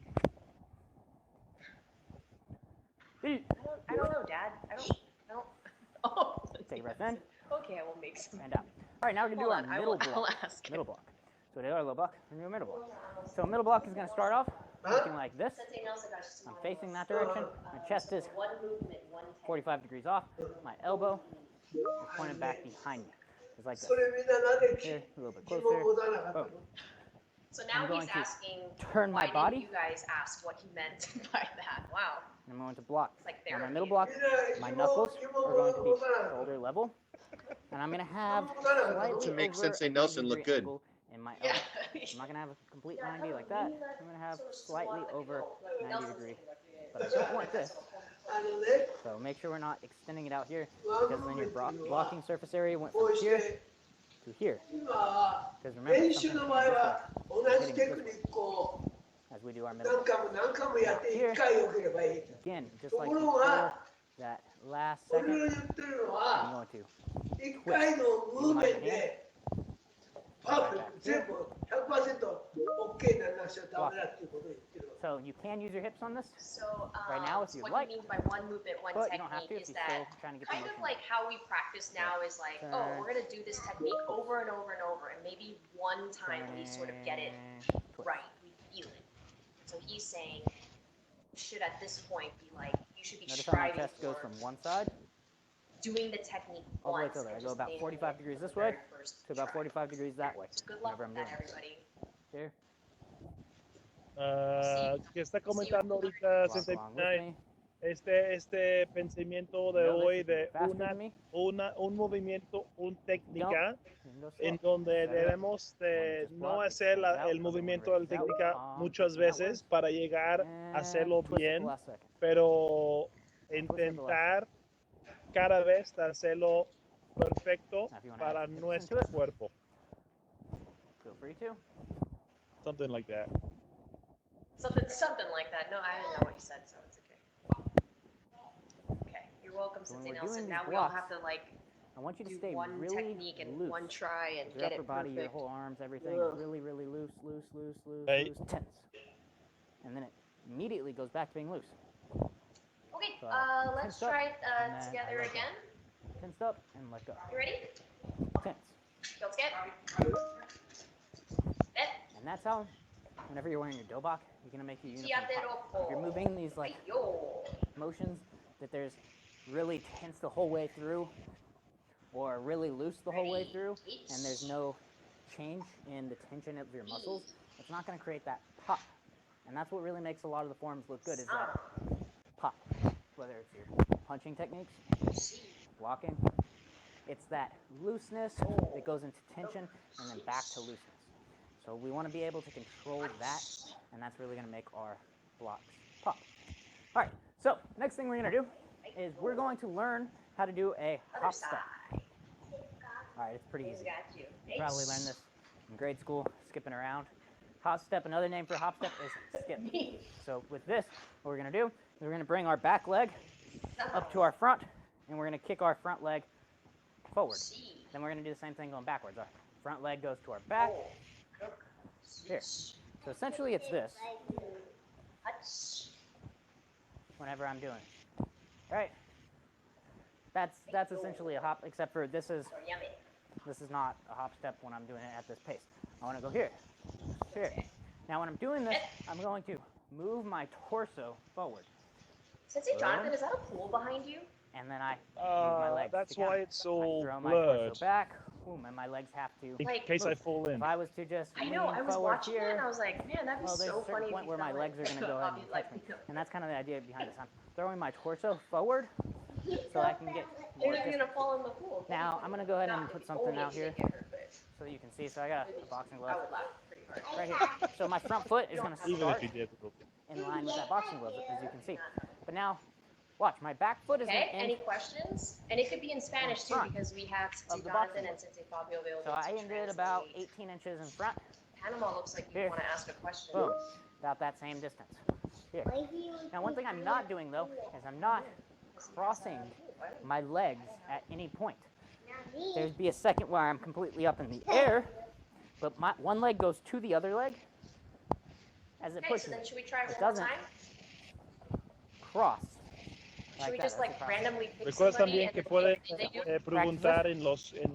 3. I don't know, Dad. I don't. Oh. Take a breath in Okay, I will make some. and out. All right, now we're gonna do Hold our on, middle I'll block. ask. Middle block. So we did our low block, we're gonna do a middle block. So middle block is gonna start off looking like this. Sensei Nelson, I just I'm facing that direction. My chest is one movement, one technique. 45 degrees off. My elbow is pointed back behind me. It's like this. それみんななんで Here, a little bit 疑問 closer. 持たなかったの Oh. So now I'm going he's to asking, turn why my body. didn't you guys ask what he meant by that? Wow. I'm going to block. It's like On my therapy. middle block, みんな my 疑問 knuckles 疑 are 問 going to 持 be たなかった shoulder level. And I'm going to have To slightly make over Sensei a Nelson 90 look degree good. angle in my Yeah. elbow. I'm not going to have a complete 90 like that. I'm going to have slightly over 90 degree. But I don't want this. あのね So make sure we're not extending it out here ワン because ム then ー your ブメントっていうの blocking は surface area went こ from うし here て to here. 今は Because remember, 練習 something の場合 came this は way 同じテクニックを as we do our middle. 何回も何回もやって1回よければいい Again, just と like ころ before, が that last 俺 second, が言ってるの I'm は going to 1回のムーブメントでパーフェクト全部 100% OK にならなくちゃダメだっていうことを言ってるわ So you can use your hips on this, So, Right now, if so you'd what like, he means by one movement, one but you don't have to technique if is you're still that trying to get the kind of motion. like how we practice now is like, oh, Turn. we're gonna do this technique over and over and over, and maybe one time we sort of get it Twist. right, we feel it. So he's saying, should at this point be like, you should be Notice how my striving chest goes for from one side doing the technique all the way once. to there. I and go just about nailing 45 it degrees the this way very first to about try. 45 degrees that way. So good luck whenever I'm with that, doing this. everybody. Here, Que está comentando ahorita walk Sensei along Mina, with me. este pensamiento de Know this hoy is de faster than me. un movimiento, una técnica. en donde debemos de no hacer el movimiento de la técnica muchas veces para llegar a hacerlo bien, pero intentar cada vez hacerlo perfecto para nuestro cuerpo. Feel free to. Something like that. Something like that. No, I didn't know what you said, so it's okay. Okay, you're welcome, So when Sensei we're Nelson. doing Now these we all blocks, have to like I want you to do stay one really technique and loose. one try and Your get upper it body, your perfect. whole arms, everything Yeah. really, really loose, loose, loose, loose, Right. loose, tense. And then it immediately goes back to being loose. Okay, So, let's tense up, try it and then I together let go. again. Tensed up and let go. You ready? Tense. Don't skip. And that's how, whenever you're wearing your dobok, you're gonna make your uniform pop. If you're Yo. moving these like motions that there's really tense the whole way through, or really loose the whole way through, and there's no change in the tension of your muscles, it's not gonna create that pop. And that's what really makes a lot of the forms look good, is that pop. Whether it's your punching techniques, blocking, it's that looseness that goes into tension and then back to looseness. So we want to be able to control that, and that's really going to make our blocks pop. All right, so next thing we're going to do is we're going to learn how to do a hop step. All right, it's pretty easy. You probably learned this in grade school, skipping around. Hop step, another name for hop step is skip. So with this, what we're going to do is we're going to bring our back leg up to our front, and we're going to kick our front leg forward. Then we're going to do the same thing going backwards. Our front leg goes to our back. Here. So essentially it's this whenever I'm doing it. All right. That's essentially a hop, except for this is not a hop step when I'm doing it at this pace. I want to go here. Here. Now when I'm doing this, I'm going to move my torso forward. Sensei Jonathan, is that a pool behind you? And then I move my legs. That's why it's so I throw my blurred. torso back, boom, and my legs have to In Like, case I move. fall in. If I was to just I know, lean I was forward watching here, that and I was like, man, that'd be well, there's so a certain funny if point you where my fell legs in. are going to go ahead I'll and be touch like, me. And that's kind of the idea behind this. I'm throwing my torso forward so I can get more You're distance. gonna fall in the pool. Now, I'm going to go ahead and Not put if something only out if you here get hurt, but so you can see. So I got a boxing I glove would laugh pretty hard. right here. So my front foot is going to Even start if you did. in line with that boxing glove, as you can see. But now, watch, my back foot is going Okay, to any end. questions? And it could be in Spanish too, front because we have Sensei of the boxing Jonathan and glove. Sensei Fabio available So I to ended about translate. 18 inches in front. Panama looks like you Here. want to ask a question. Boom. About that same distance. Here. Now, one thing I'm not doing, though, is I'm not crossing my legs at any point. There'd be a second where I'm completely up in the air, but my one leg goes to the other leg as it Okay, pushes so then it. should we try It one more doesn't time? cross. Should Like we that, just that's like the cross. randomly pick Recuerda somebody también and que then puede they do? preguntar en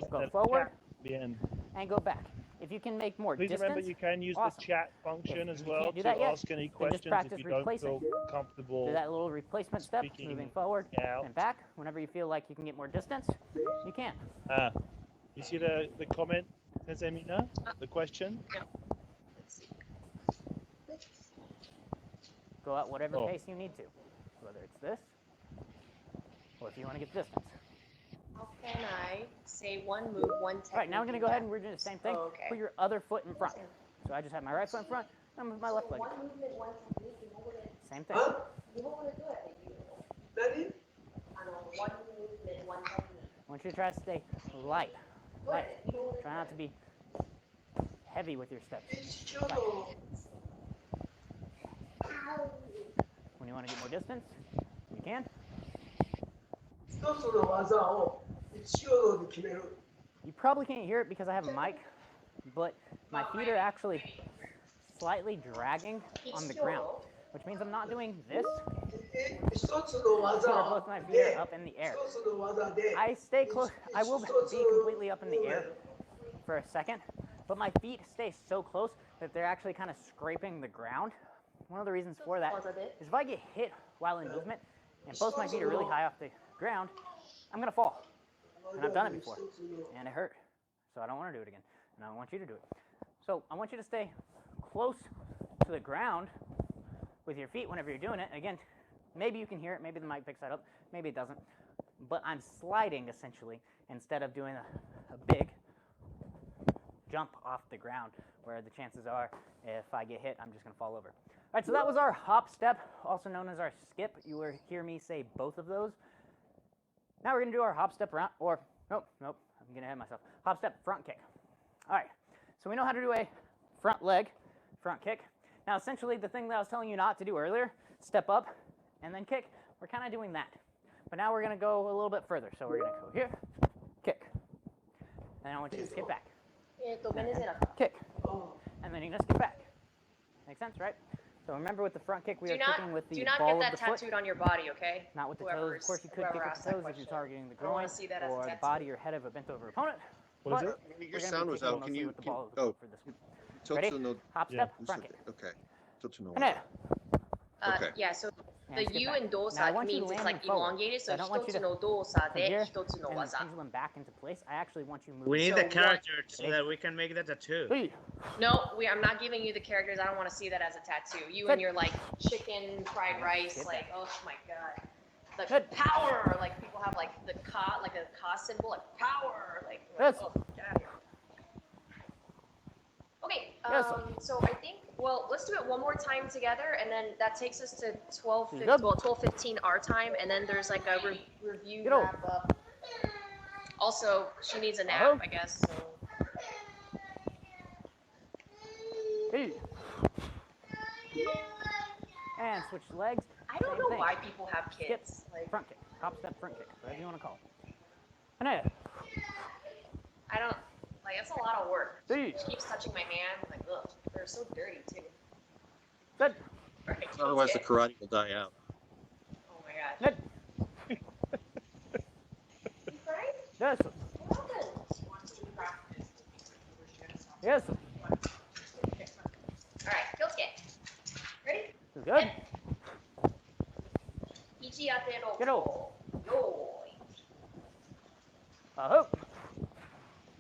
Go el forward. chat. Bien. And go back. If you can make more Please distance, remember you can use awesome. the chat function If as you well can't do to that yet, ask any then just questions if practice you don't replacing. feel comfortable. do that little replacement step, Speaking moving forward out. and back. Whenever you feel like you can get more distance, you can. You see the comment, Sensei Mina? The question? Let's see. Go at whatever Oh. pace you need to, whether it's this or if you want to get distance. How can I say one move, one technique? All right, now we're going to go ahead and we're doing the same thing. Oh, okay. Put your other foot in front. So I just have my right foot in front, and move my left leg. One movement, one technique, you know what it is? Same thing. あ、日本語でどうやって言うの？何？one movement, one technique. I want you to try to stay light. どうやっ Light. て日本語で Try not to be heavy with your steps. 一緒の When you want to get more distance, you can. 一つの技を一緒ので決める。 You probably can't hear it because I have a mic, but my feet are actually slightly dragging on the ground, which means I'm not doing this, 一つの but 技 both my feet で are up in the air. 一つの技で I stay close. I will be completely up in the air for a second, but my feet stay so close that they're actually kind of scraping the ground. One of the reasons for that is if I get hit while in movement and both my feet are really high off the ground, I'm going to fall. And I've done it before, and it hurt. So I don't want to do it again, and I don't want you to do it. So I want you to stay close to the ground with your feet whenever you're doing it. Again, maybe you can hear it, maybe the mic picks that up, maybe it doesn't. But I'm sliding, essentially, instead of doing a big jump off the ground, where the chances are if I get hit, I'm just going to fall over. All right, so that was our hop step, also known as our skip. You will hear me say both of those. Now we're going to do our hop step round, or, nope, I'm going to hit myself. Hop step front kick. All right, so we know how to do a front leg front kick. Now, essentially, the thing that I was telling you not to do earlier, step up and then kick, we're kind of doing that. But now we're going to go a little bit further. So we're going to go here, kick. And then I want you to skip back. Kick. And then you're going to skip back. Make sense, right? So remember, with the front kick, we are kicking with the do not ball get of that the foot. tattooed on your body, okay? Not with the toes. Of course, you could kick with the toes if you're targeting the I don't groin wanna see that as a or the tattoo. body or head of a bent-over opponent. What is But it? Your we're gonna sound be was kicking out. Can mostly you? with the ball of the Oh, foot for this one. Ready? Totsuno. Hop step, front kick. Okay. Totsuno. And then, Okay. Yeah, so and the skip U back. in Now, I dosa want you to means it's land like forward. elongated, so I don't want you to 一つの動作 come で here 一つの and 技。 pendulum back into place. I actually want you moving. We need So the what- character so that we can make the tattoo. Hey, No, I'm not giving you the characters. I don't want to see that as a tattoo. You and your like chicken fried rice, Skip like oh my god, the Good. power. Like people have like the ka, like a ka symbol, like power, like Yes. oh, get out of here. Okay, Yes. so I think let's do it one more time together, and then that takes us to 12:15, Good. 12:15 our time, and then there's like a review Get over. wrap up. Also, she needs a nap, Uh-huh. I guess. So. hey. And switch legs. I don't Same know thing. why people have Skip, kids. Like, front kick, hop step, front kick, whatever you want to call it. And then, I don't like. It's a lot of work. hey, She keeps touching my hand. Like, ugh, they're so dirty too. good, Right. Otherwise, the okay. karate will die out. Oh my gosh. good, You cried? yes, What happened? yes, All right, Kyosuke. Ready? good, Ichiate no Get over. Yoi. hook,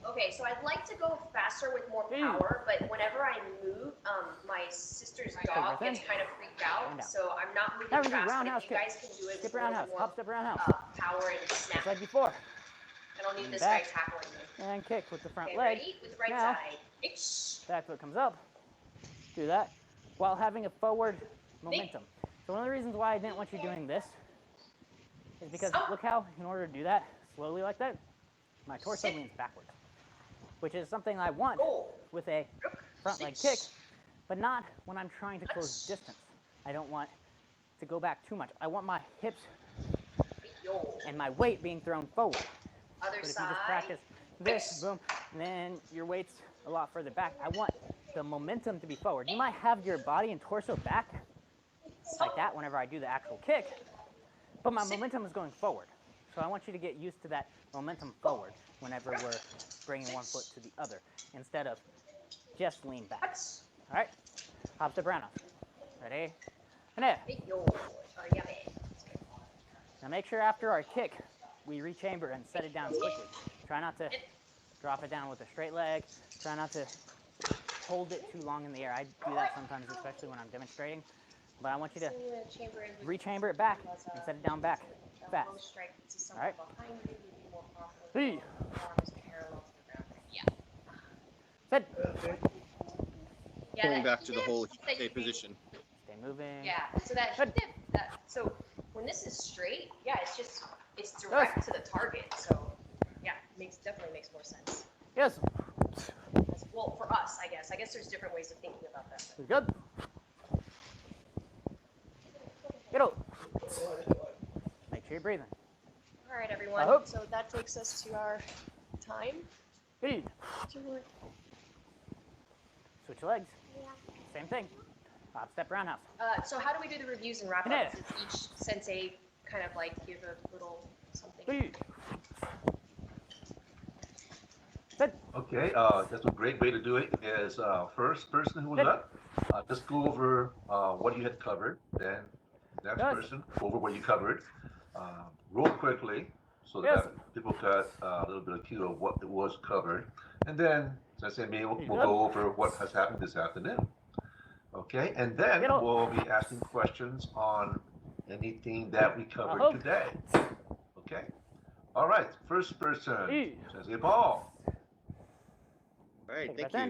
Okay, so I'd like to go faster with more Hey. power, but whenever I move, my sister's dog within. gets kind of freaked And out, out. so I'm not moving Now we're gonna do fast. But roundhouse if you kick. guys can do it skip with a roundhouse, little hop more step roundhouse, power and just snap. like before, I don't need this back. guy tackling me. and kick with the front Okay, leg, ready? With the right Now. side. Itch. back foot comes up, do that, while having a forward momentum. So one of the reasons why I didn't want you doing this is because look how, in order to do that, slowly like that, my torso leans backwards, which is something I want Go. with a front leg kick, but not when I'm trying to close distance. I don't want to go back too much. I want my hips Yo. and my weight being thrown forward. Other But if you side. just practice this, boom, and then your weight's a lot further back. I want the momentum to be forward. You might have your body and torso back like that whenever I do the actual kick, but my momentum is going forward. So I want you to get used to that momentum forward whenever we're bringing one foot to the other, instead of just lean back. All right, hop step roundhouse. Ready? And there. Yo. Yabe. Now make sure after our kick, we rechamber and set it down quickly. Try not to drop it down with a straight leg. Try not to hold it too long in the air. I do that sometimes, especially when I'm demonstrating. But I want you to rechamber it back and set it down back fast. All right. Hey. Yeah. Good. Yeah, Going that back to the hip whole that you hip position. Stay moving. Yeah, so that Good. hip, so when this is straight, yeah, it's direct to the target. So yeah, definitely makes more sense. Yes. Well, for us, I guess. I guess there's different ways of thinking about that. Good. Get out. Make sure you're breathing. All right, everyone. hope. So that takes us to our time. Good. Switch your legs. Same thing. Hop step roundhouse. So how do we do the reviews and wrap Yeah. ups? Does each sensei kind of like give a little something? Good. Good. Okay, that's a great way to do it. Is first person who was Good. up, just go over what you had covered. Then next Yes. person over what you covered. Real quickly, so Yes. that people got a little bit of cue of what was covered. And then, as I say, maybe we'll Good. go over what has happened this afternoon. Okay, and then Get up. we'll be asking questions on anything that we covered hope. today. Okay. All right, first person, Hey. Sensei Paul. All All right, Take thank breath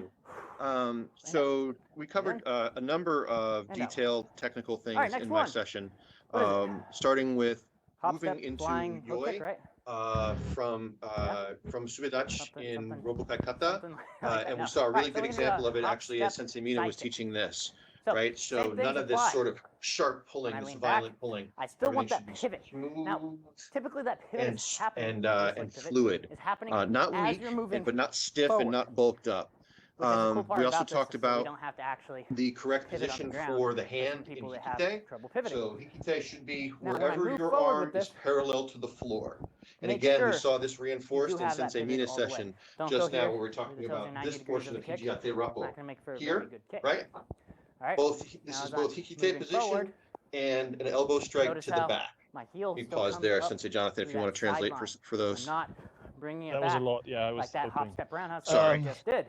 in. you. So we covered a number of And out. detailed technical things right, next in my one. session, What is it? starting with Hop moving step, into flying, hook yoi kick, right? from subidachi Something- in something- Robokai kata, something like that. and No. we saw a All really right, good so we're gonna do example a of it hop, actually as step, Sensei Mina was sidekick. teaching this, So, right? same So things none of this apply. sort of sharp pulling, When I this lean violent back, pulling. I still want Everything that should be pivot. Now, smooth typically that pivot and is happening. and this and pivot fluid, is happening not as weak, you're moving but not stiff forward. and not bulked up. Which is the cool part We also about this talked is that we about don't have to actually the correct pivot on the position ground for the for hand in people that have hikite. trouble pivoting. So hikite should be Now, when I wherever move your forward arm with is this, parallel to the floor. And make again, we sure saw this you do reinforced in have that Sensei pivot Mina's all the way. session Don't just go now here, when we were do talking the toes about in 90 this degrees portion of of the kick. Hijiyate It's Rappo. not going to make for a very Here, good kick. right? All right. This Now is as both I'm hikite moving position forward, and an elbow strike notice to the how back. my heel We still pause comes there, up Sensei Jonathan, if through you want to that translate sideline. for those. I'm not bringing it That back was a lot. Yeah, I was like that hop opening. step roundhouse Sorry. I just did.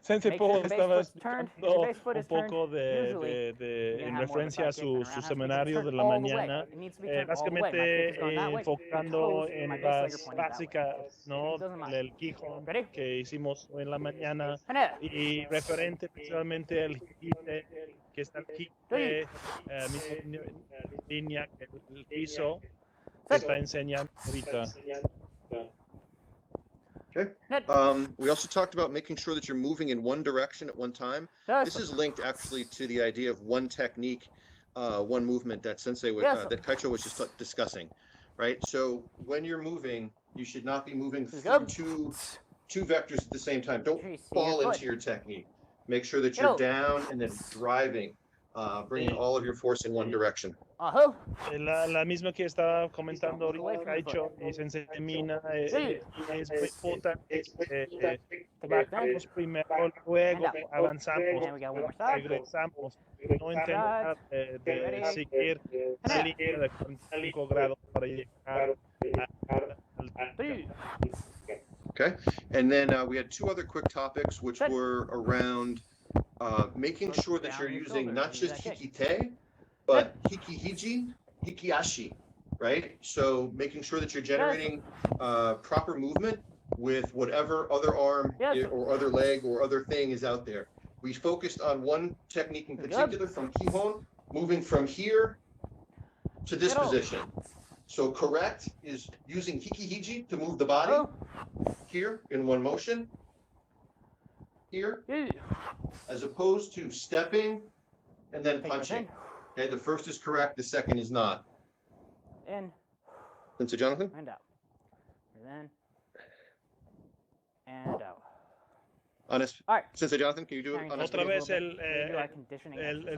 Sensei Make sure Paul your base estaba foot's turned. If your explicando base foot un is turned, poco usually you're en gonna have more of a referencia a sidekick than a su roundhouse seminario because de it's la turned all the way. mañana, It needs to be turned all the way. básicamente My kick is going that way. enfocando Toes and my en base leg are las pointing that way. básicas, ¿no? It doesn't matter. El Quijón Ready? que hicimos en la mañana Haneda. y referente principalmente al hikite, que está el hikite, misma línea que el piso, que está enseñando ahorita. Okay. We also talked about making sure that you're moving in one direction at one time. This is linked actually to the idea of one technique, one movement that Sensei was, that Kaicho was just discussing, right? So when you're moving, you should not be moving through two vectors at the same time. Don't fall into your technique. Make sure that you're down and then driving, bringing all of your force in one direction. La misma que estaba comentando ahorita Kaicho y Sensei Mina, es muy importante. Bajamos primero, luego avanzamos, regresamos, no intentar de seguir la línea de 45 grados para llegar al. Okay, and then we had two other quick topics, which were around making sure that you're using not just hikite, but hikihiji, hikiashi, right? So making sure that you're generating proper movement with whatever other arm or other leg or other thing is out there. We focused on one technique in particular from Kihon, moving from here to this position. So correct is using hikihiji to move the body here in one motion, here, as opposed to stepping and then punching. Okay, the first is correct, the second is not. In. Sensei Jonathan? And out. Breathe in. And out. Honest. All right. Sensei Jonathan, can you do it? Otra vez el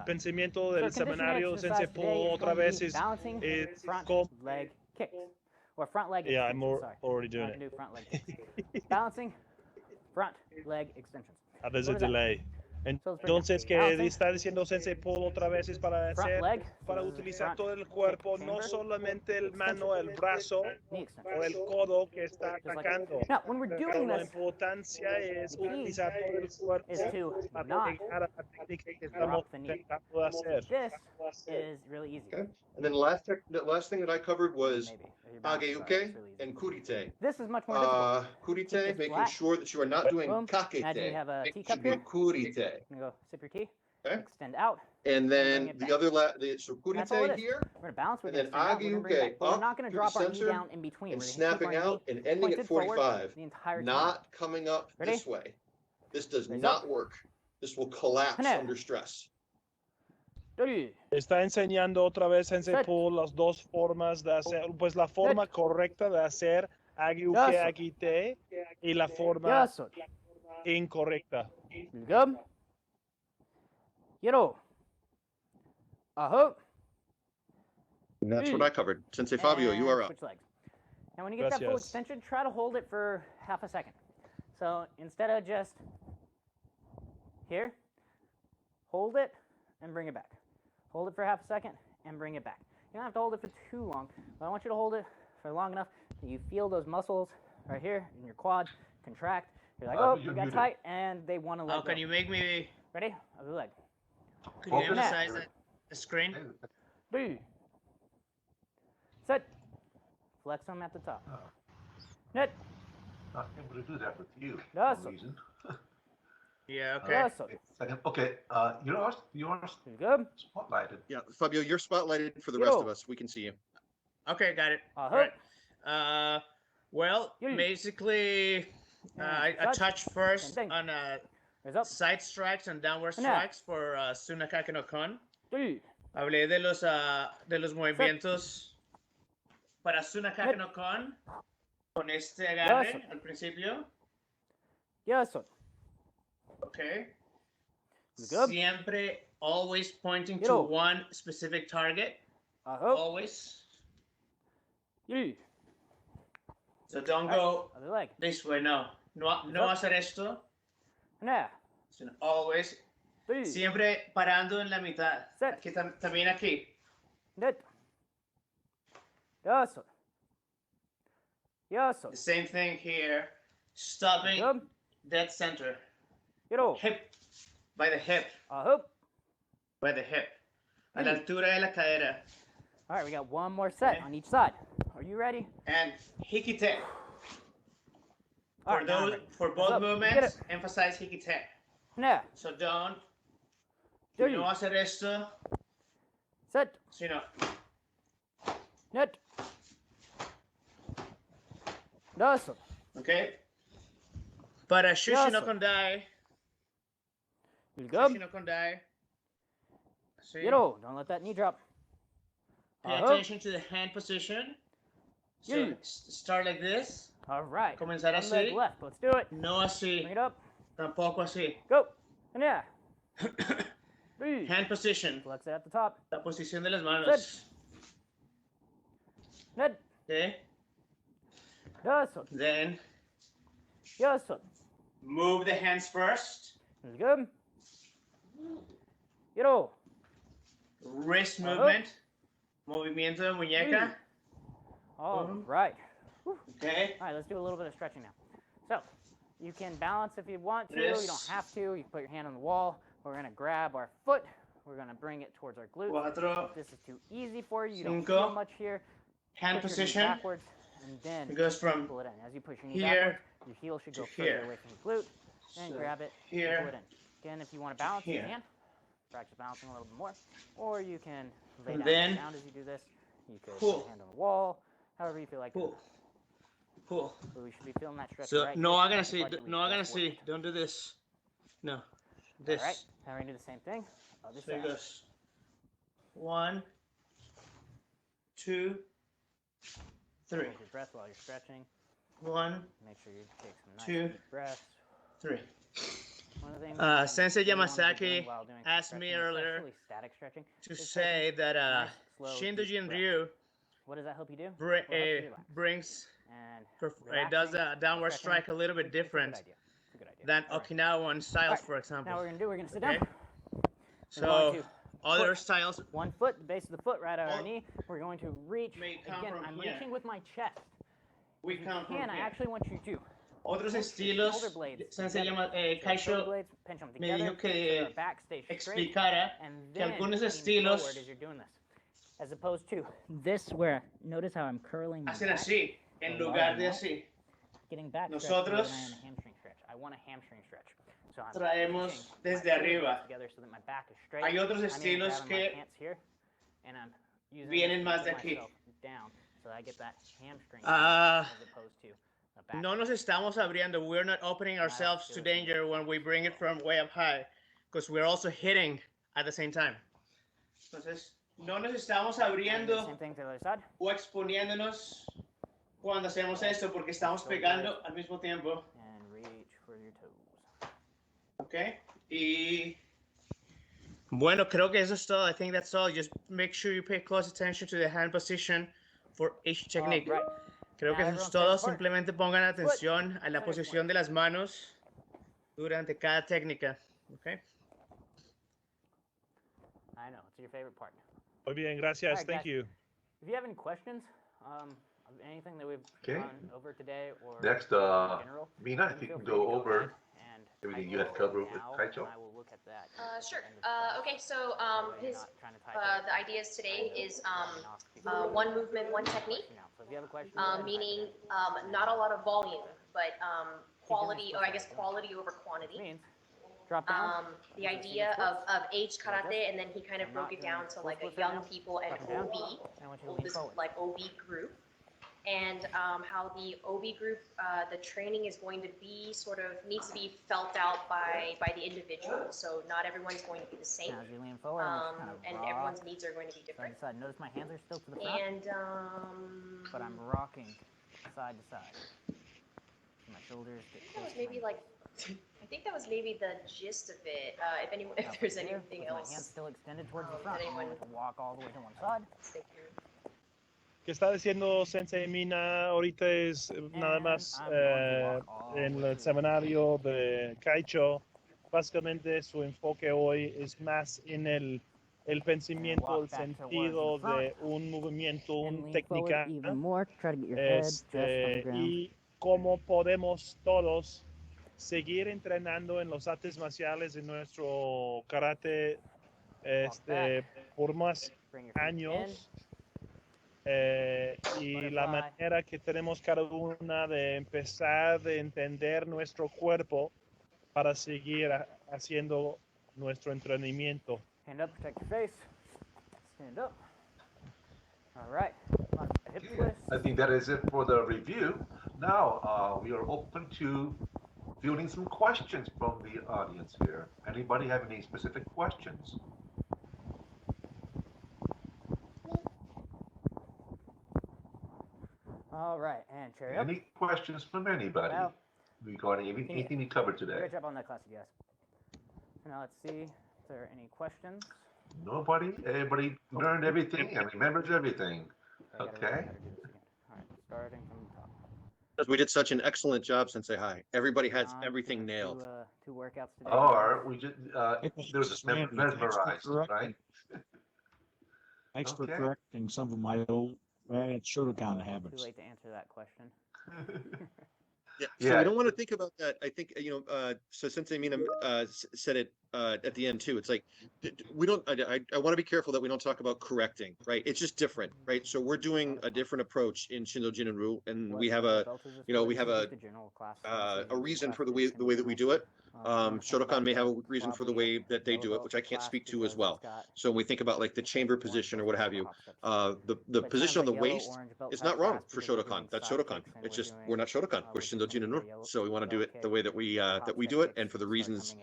pensamiento del seminario Sensei Paul otra vez es front leg kicks or front leg. Yeah, I'm already doing it. Do front leg kicks. Balancing front leg extensions. There's a delay. Entonces, que está diciendo Sensei Paul otra vez es para hacer, para utilizar todo el cuerpo, no solamente el mano, el brazo o el codo que está atacando. La importancia es utilizar todo el cuerpo para llegar a la técnica que estamos tratando de hacer. This is really easy. Okay. And then the last thing that I covered was ageuke and kurite. This is much more difficult. Kurite, making sure that you are not doing kakete. Imagine you have a teacup here. here. Kurite. I'm gonna go sip your tea. Okay. Extend out. And then the other so kurite here. We're gonna balance with and then ageuke up we're not gonna drop to our the knee center down in between. and We're snapping out and ending at 45. The entire time. Not coming up this way. This does not work. This will collapse under stress. Está enseñando otra vez Sensei Paul las dos formas de hacer, pues la forma correcta de hacer ageuke agite y la forma incorrecta. Good. Yero. And that's what I covered. Sensei Fabio, you are up. Switch legs. Now when you get that full extension, try to hold it for half a second. So instead of just here, hold it and bring it back. Hold it for half a second and bring it back. You don't have to hold it for too long, but I want you to hold it for long enough that you feel those muscles right here in your quad contract. You're like, oh, you got tight, and they want to let go. Can you make me... Ready? Other leg. Could you emphasize the screen? B. Set. Flex them at the top. Net. Not able to do that with you. Yes. For some reason. Yeah, okay. Yes, sir. Second. Okay. Yours. Good. Spotlighted. Yeah, Fabio, you're spotlighted for the Yo. rest of us. We can see you. Okay, got it. Uh-huh. All right. Well, Yeah. basically, I touched first Thing. on Here's up. side strikes and downward Yeah. strikes for Sunakake no Kon. Three. Hablé de los movimientos para Sunakake no Kon con este agarre Yes. al principio. Yes, sir. Okay. Good. Siempre always pointing to Yo. one specific target. Uh-huh. Always. Three. So don't go Other leg. this way, no. No hacer esto, Nah. sino always. Three. Siempre parando en la mitad. Set. Aquí también aquí. Net. Yes, sir. Yes, sir. The same thing here. Stopping Good. dead center. Yo. Hip. By the hip. Uh-huh. By the hip. A la altura de la cadera. All right, we got one more set Okay. on each side. Are you ready? And hikite. All right, now I'm ready. For What's both up? movements, Get it. emphasize hikite. Nah. So don't. Three. No hacer esto, Set. sino Net. Yes, sir. okay? Para Yes, shushi no sir. kondai. You Shushi good? no kondai. See? Yo, don't let that knee drop. Pay Uh-huh. attention to the hand position. So Yeah. start like this. All right. Comenzar One leg así. left. Let's do it. No así. Bring it up. Tampoco así. Go. And yeah. Three. Hand position. Flex it at the top. La posición de las manos. Net. Okay. Yes, sir. Then Yes, sir. move the hands first. That's good. Yo. Wrist Uh-huh. movement. Movimiento de muñeca. All Mhm. right. Okay. All right, let's do a little bit of stretching now. So, you can balance if you want to. Yes. You don't have to. You can put your hand on the wall. We're going to grab our foot. We're going to bring it towards our glute. Cuatro. If this is too easy for you, you don't Cinco. feel much here. Hand Push your knee position. backwards, and then It goes from pull it in. As you push your knee here backwards, your heel should to go further here. away from the glute. Then So grab it here and pull it in. Again, if you want to balance, you here. can. Practice balancing a little bit more. Or you can lay And down then on the ground as you do this. You could pull. put your hand on the wall. However you feel like doing pull. this. Pull. But we should be feeling that stretch So right no here. hagan It's así. like we No hagan just así. worked. Don't do this. No. This. All right. Now we're going to do the same thing. Other So it side. goes 1, 2, 3. Hold your breath while you're stretching. 1, Make sure you take some nice 2, deep breaths. 3. One of the things Sensei you wanna be Yamasaki doing while doing some asked me stretching, earlier especially static stretching, To is say taking that nice, slow, Shindoji deep and breaths. Ryu What does that help you do? Well, it helps you relax. brings And it does a downward stretching, strike a little bit it's a good different idea. It's a good idea. than All right. Okinawan styles, Alright, for Now example. what we're going to do, we're going to sit Okay. down. We're So going to other put styles. one foot, the base of the foot, right at our Oh. knee. We're going to reach. May come Again, from I'm here. reaching with my chest. We If you come from can, I here. actually want you to Otros pinch your shoulder estilos, blades Sensei together. Kaisho Shoulder blades, pinch them me together, dijo so que your back stays straight, explicara and que then algunos lean estilos forward as you're doing this. As opposed to this, where notice how I'm curling my hacen back, así en a lugar large de amount. así. getting back stretch Nosotros more than I am a hamstring stretch. I want a hamstring stretch. So I'm traemos reaching my desde shoulder arriba. blades together so that my back is straight. Hay otros I'm even estilos grabbing my que pants here, and I'm using vienen to más de pull aquí. myself down so I get that hamstring Ah, as opposed to the back. No nos estamos abriendo. We're not opening ourselves to danger when we bring it from way up high, because we're also hitting at the same time. Entonces, no nos estamos And do the abriendo same thing to the other side. o exponiéndonos cuando hacemos esto, porque estamos pegando al mismo tiempo. And reach for your toes. Okay? Y bueno, creo que eso es todo. I think that's all. Just make sure you pay close attention to the hand position for each technique. Right. Creo que Now eso es everyone todo. take part. Simplemente pongan atención a la Center posición de las manos durante cada técnica. Okay? I know, it's your favorite part. Muy bien, gracias. Alright, Thank guys. you. If you have any questions of anything that we've Okay. gone over today or Next, in general, Mina, if then you feel can free to go over ahead and everything type you had it covered with now, Kaicho. and I will look at that. Sure. at the end of the class. Okay, so That way you're his not trying to type the it ideas today is going off because one movement, one technique, you know. So if you have a question, go ahead and type it meaning in. not a lot of volume, but quality, or I guess quality over Which quantity. means Drop down. The idea of age karate, and then he kind of broke it down to like a young people and OB, this like OB group, and how the OB group, the training is going to be sort of needs to be felt out by the individual. So not everyone's going to be the same, Now as you lean forward, and everyone's needs are going to be different. Side to side. Notice my hands are still to the front, And but I'm rocking side to side. So my shoulders get that was close to maybe my like, I think that was maybe the gist of it. If there's anything with else. my hands still extended towards the front. anyone- I'm going to walk all the way to one side. Stay through. Que está diciendo Sensei Mina ahorita es nada más en el seminario de Kaicho. Básicamente su enfoque hoy es más en el pensamiento, el sentido de un movimiento, una técnica, Even more to try to get your head just off the ground. y cómo podemos todos seguir entrenando en los artes marciales en nuestro karate por más Bring your feet in. años. Y la manera que tenemos cada una de empezar de entender nuestro cuerpo para seguir haciendo nuestro entrenamiento. Hand up, protect your face. Stand up. All right. A hip twist. I think that is it for the review. Now we are open to fielding some questions from the audience here. Anybody have any specific questions? All right, and cherry up. Any questions from anybody Well, regarding anything we covered today? Great job on that class, you guys. So now let's see if there are any questions. Nobody? Everybody learned everything and remembers everything. I gotta Okay. do this again. All right, starting from the top. Because we did such an excellent job, Sensei Hi. Everybody has On everything to nailed. two workouts today. Or we just, It was there was a Randy, mesmerized, correct. right? Thanks for Okay. correcting some of my old bad Shotokan Too habits. late to answer that question. Yeah, so Yeah. we don't want to think about that. I think, so Sensei Mina said it at the end too. It's like, we don't, I want to be careful that we don't talk about correcting, right? It's just different, right? So we're doing a different approach in Shindo Jin and Ryu, and we have a reason for the way that we do it. Shotokan may have a reason for the way that they do it, which I can't speak to as well. So when we think about like the chamber position or what have you, the position on the waist is not wrong for Shotokan. That's Shotokan. It's just, we're not Shotokan. We're Shindo Jin and Ryu. So we want to do it the way that we do it, and for the reasons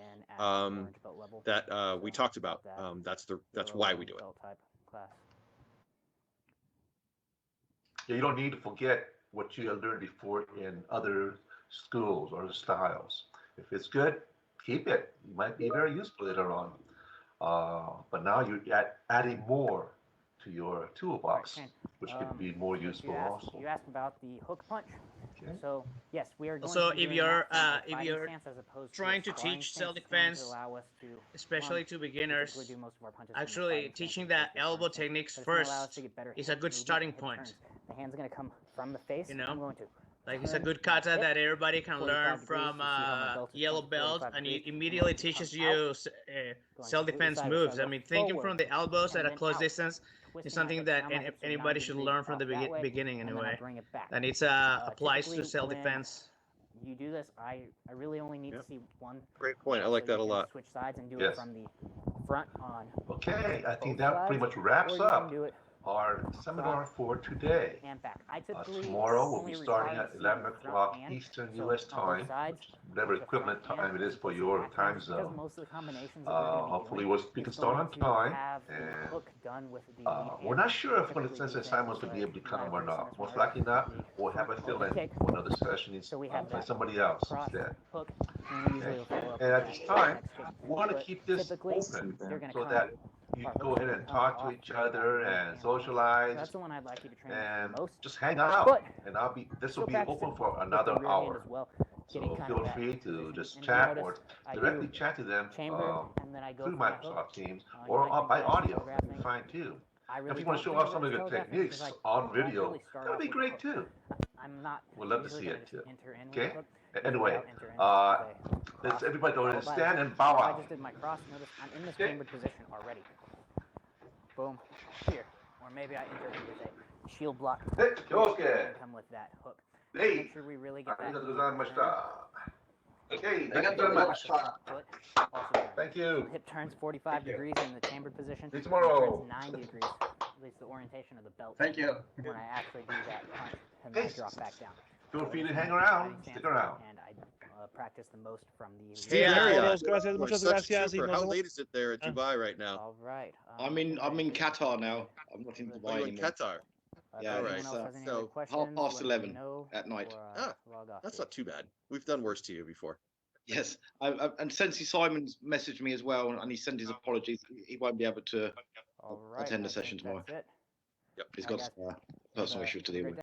that we talked about. That's why we do it. Yeah, you don't need to forget what you have learned before in other schools or styles. If it's good, keep it. It might be very useful later on. But now you're adding more to your toolbox, which can be more useful also. You asked about the hook punch. Okay. So yes, we are going Also, to be if doing you're that from a if fighting you're stance as opposed to a trying to sparring teach stance, self-defense, to allow us to, especially to beginners, typically do most of our punches from a actually fighting stance teaching as that opposed to a elbow sparring stance. techniques But it's gonna allow us first to get better is hip a good movement, starting hip point. turns. The hand's gonna come from the face. You know? I'm going to Like it's a turn good my kata hip that everybody can 45 learn degrees. from You see how my belt is yellow pointed belt, 45 and degrees. it immediately I'm gonna teaches come you out, self-defense going moves. so I mean, thinking forward, from the elbows at and a then close out. distance Twisting is my something hips, that now my hips are anybody 90 should degrees learn from off the that way, beginning and then I anyway. bring it back. And it's applies to Typically, self-defense. when you do this, I really only need Yep. to see one. Great point. I like So that you a can lot. Switch sides and do Yes. it from the front on. Okay, I think both that pretty sides, much wraps or you up can do it our seminar for today. and back. I typically Tomorrow we'll only be starting require at to see 11 the front o'clock and, Eastern so US on both time, sides, whatever the front equivalent and time it is for the your back time because zone. most of the combinations that we're gonna be Hopefully doing we can is start going on to time, have the and hook done with the lead we're hand. not sure if Typically Sensei these Simon's things going to be able to like come or right not. versus Most right, likely not. the We'll have a hook, fill-in kick. for another session So we have by that somebody else cross instead. hook, and we usually will follow up And with at that this time, next kick. we want to But keep this typically, open they're gonna so come that you can go ahead and talk to each other and So socialize that's the one I'd like you to train and the most. just hang out. But And this will still be practice open it for with the another rear hand hour. as well, So getting kind of feel that free to position. just And chat notice or I directly do chat to them chamber, and then I go through for my hook. Microsoft Teams You or might think by that it's audio. That'd be telegraphing. fine too. I If really you want to don't show think off some that of it's your telegraphing techniques because on I video, naturally start that'd off be with the great hook. too. I'm not We'd love to usually see gonna it just too. enter in with Okay? the hook. Anyway, Without entering with a let's cross everybody go ahead and followed by a stand hook. and bow So I out. just did my cross. Notice I'm in this Okay. chambered position already. Boom, here. Or maybe I enter in with a shield block. Okay. And come with that hook. Hey. Make sure we really get あり that がとうございました。Okay, thank you very much. Foot, also turns. Thank you. Hip turns 45 degrees in the chambered position. See you tomorrow. Turns 90 degrees, at least the orientation of the belt. Thank you. When I actually do that punch and then I drop back down. Feel free to hang around. Stick around. And I practice the most from the. Steve Marriott, gracias, you're muchas such a gracias. trooper. How late is it there at Dubai right now? All right. I'm in Qatar now. I'm not in Oh, Dubai you're in anymore. Qatar. Yeah, all right. it's, So past 11 at night. That's not too bad. We've done worse to you before. Yes, and Sensei Simon's messaged me as well, and he sent his apologies. He won't be able to attend the session tomorrow. That's it. Yep. He's got personal issues to deal with.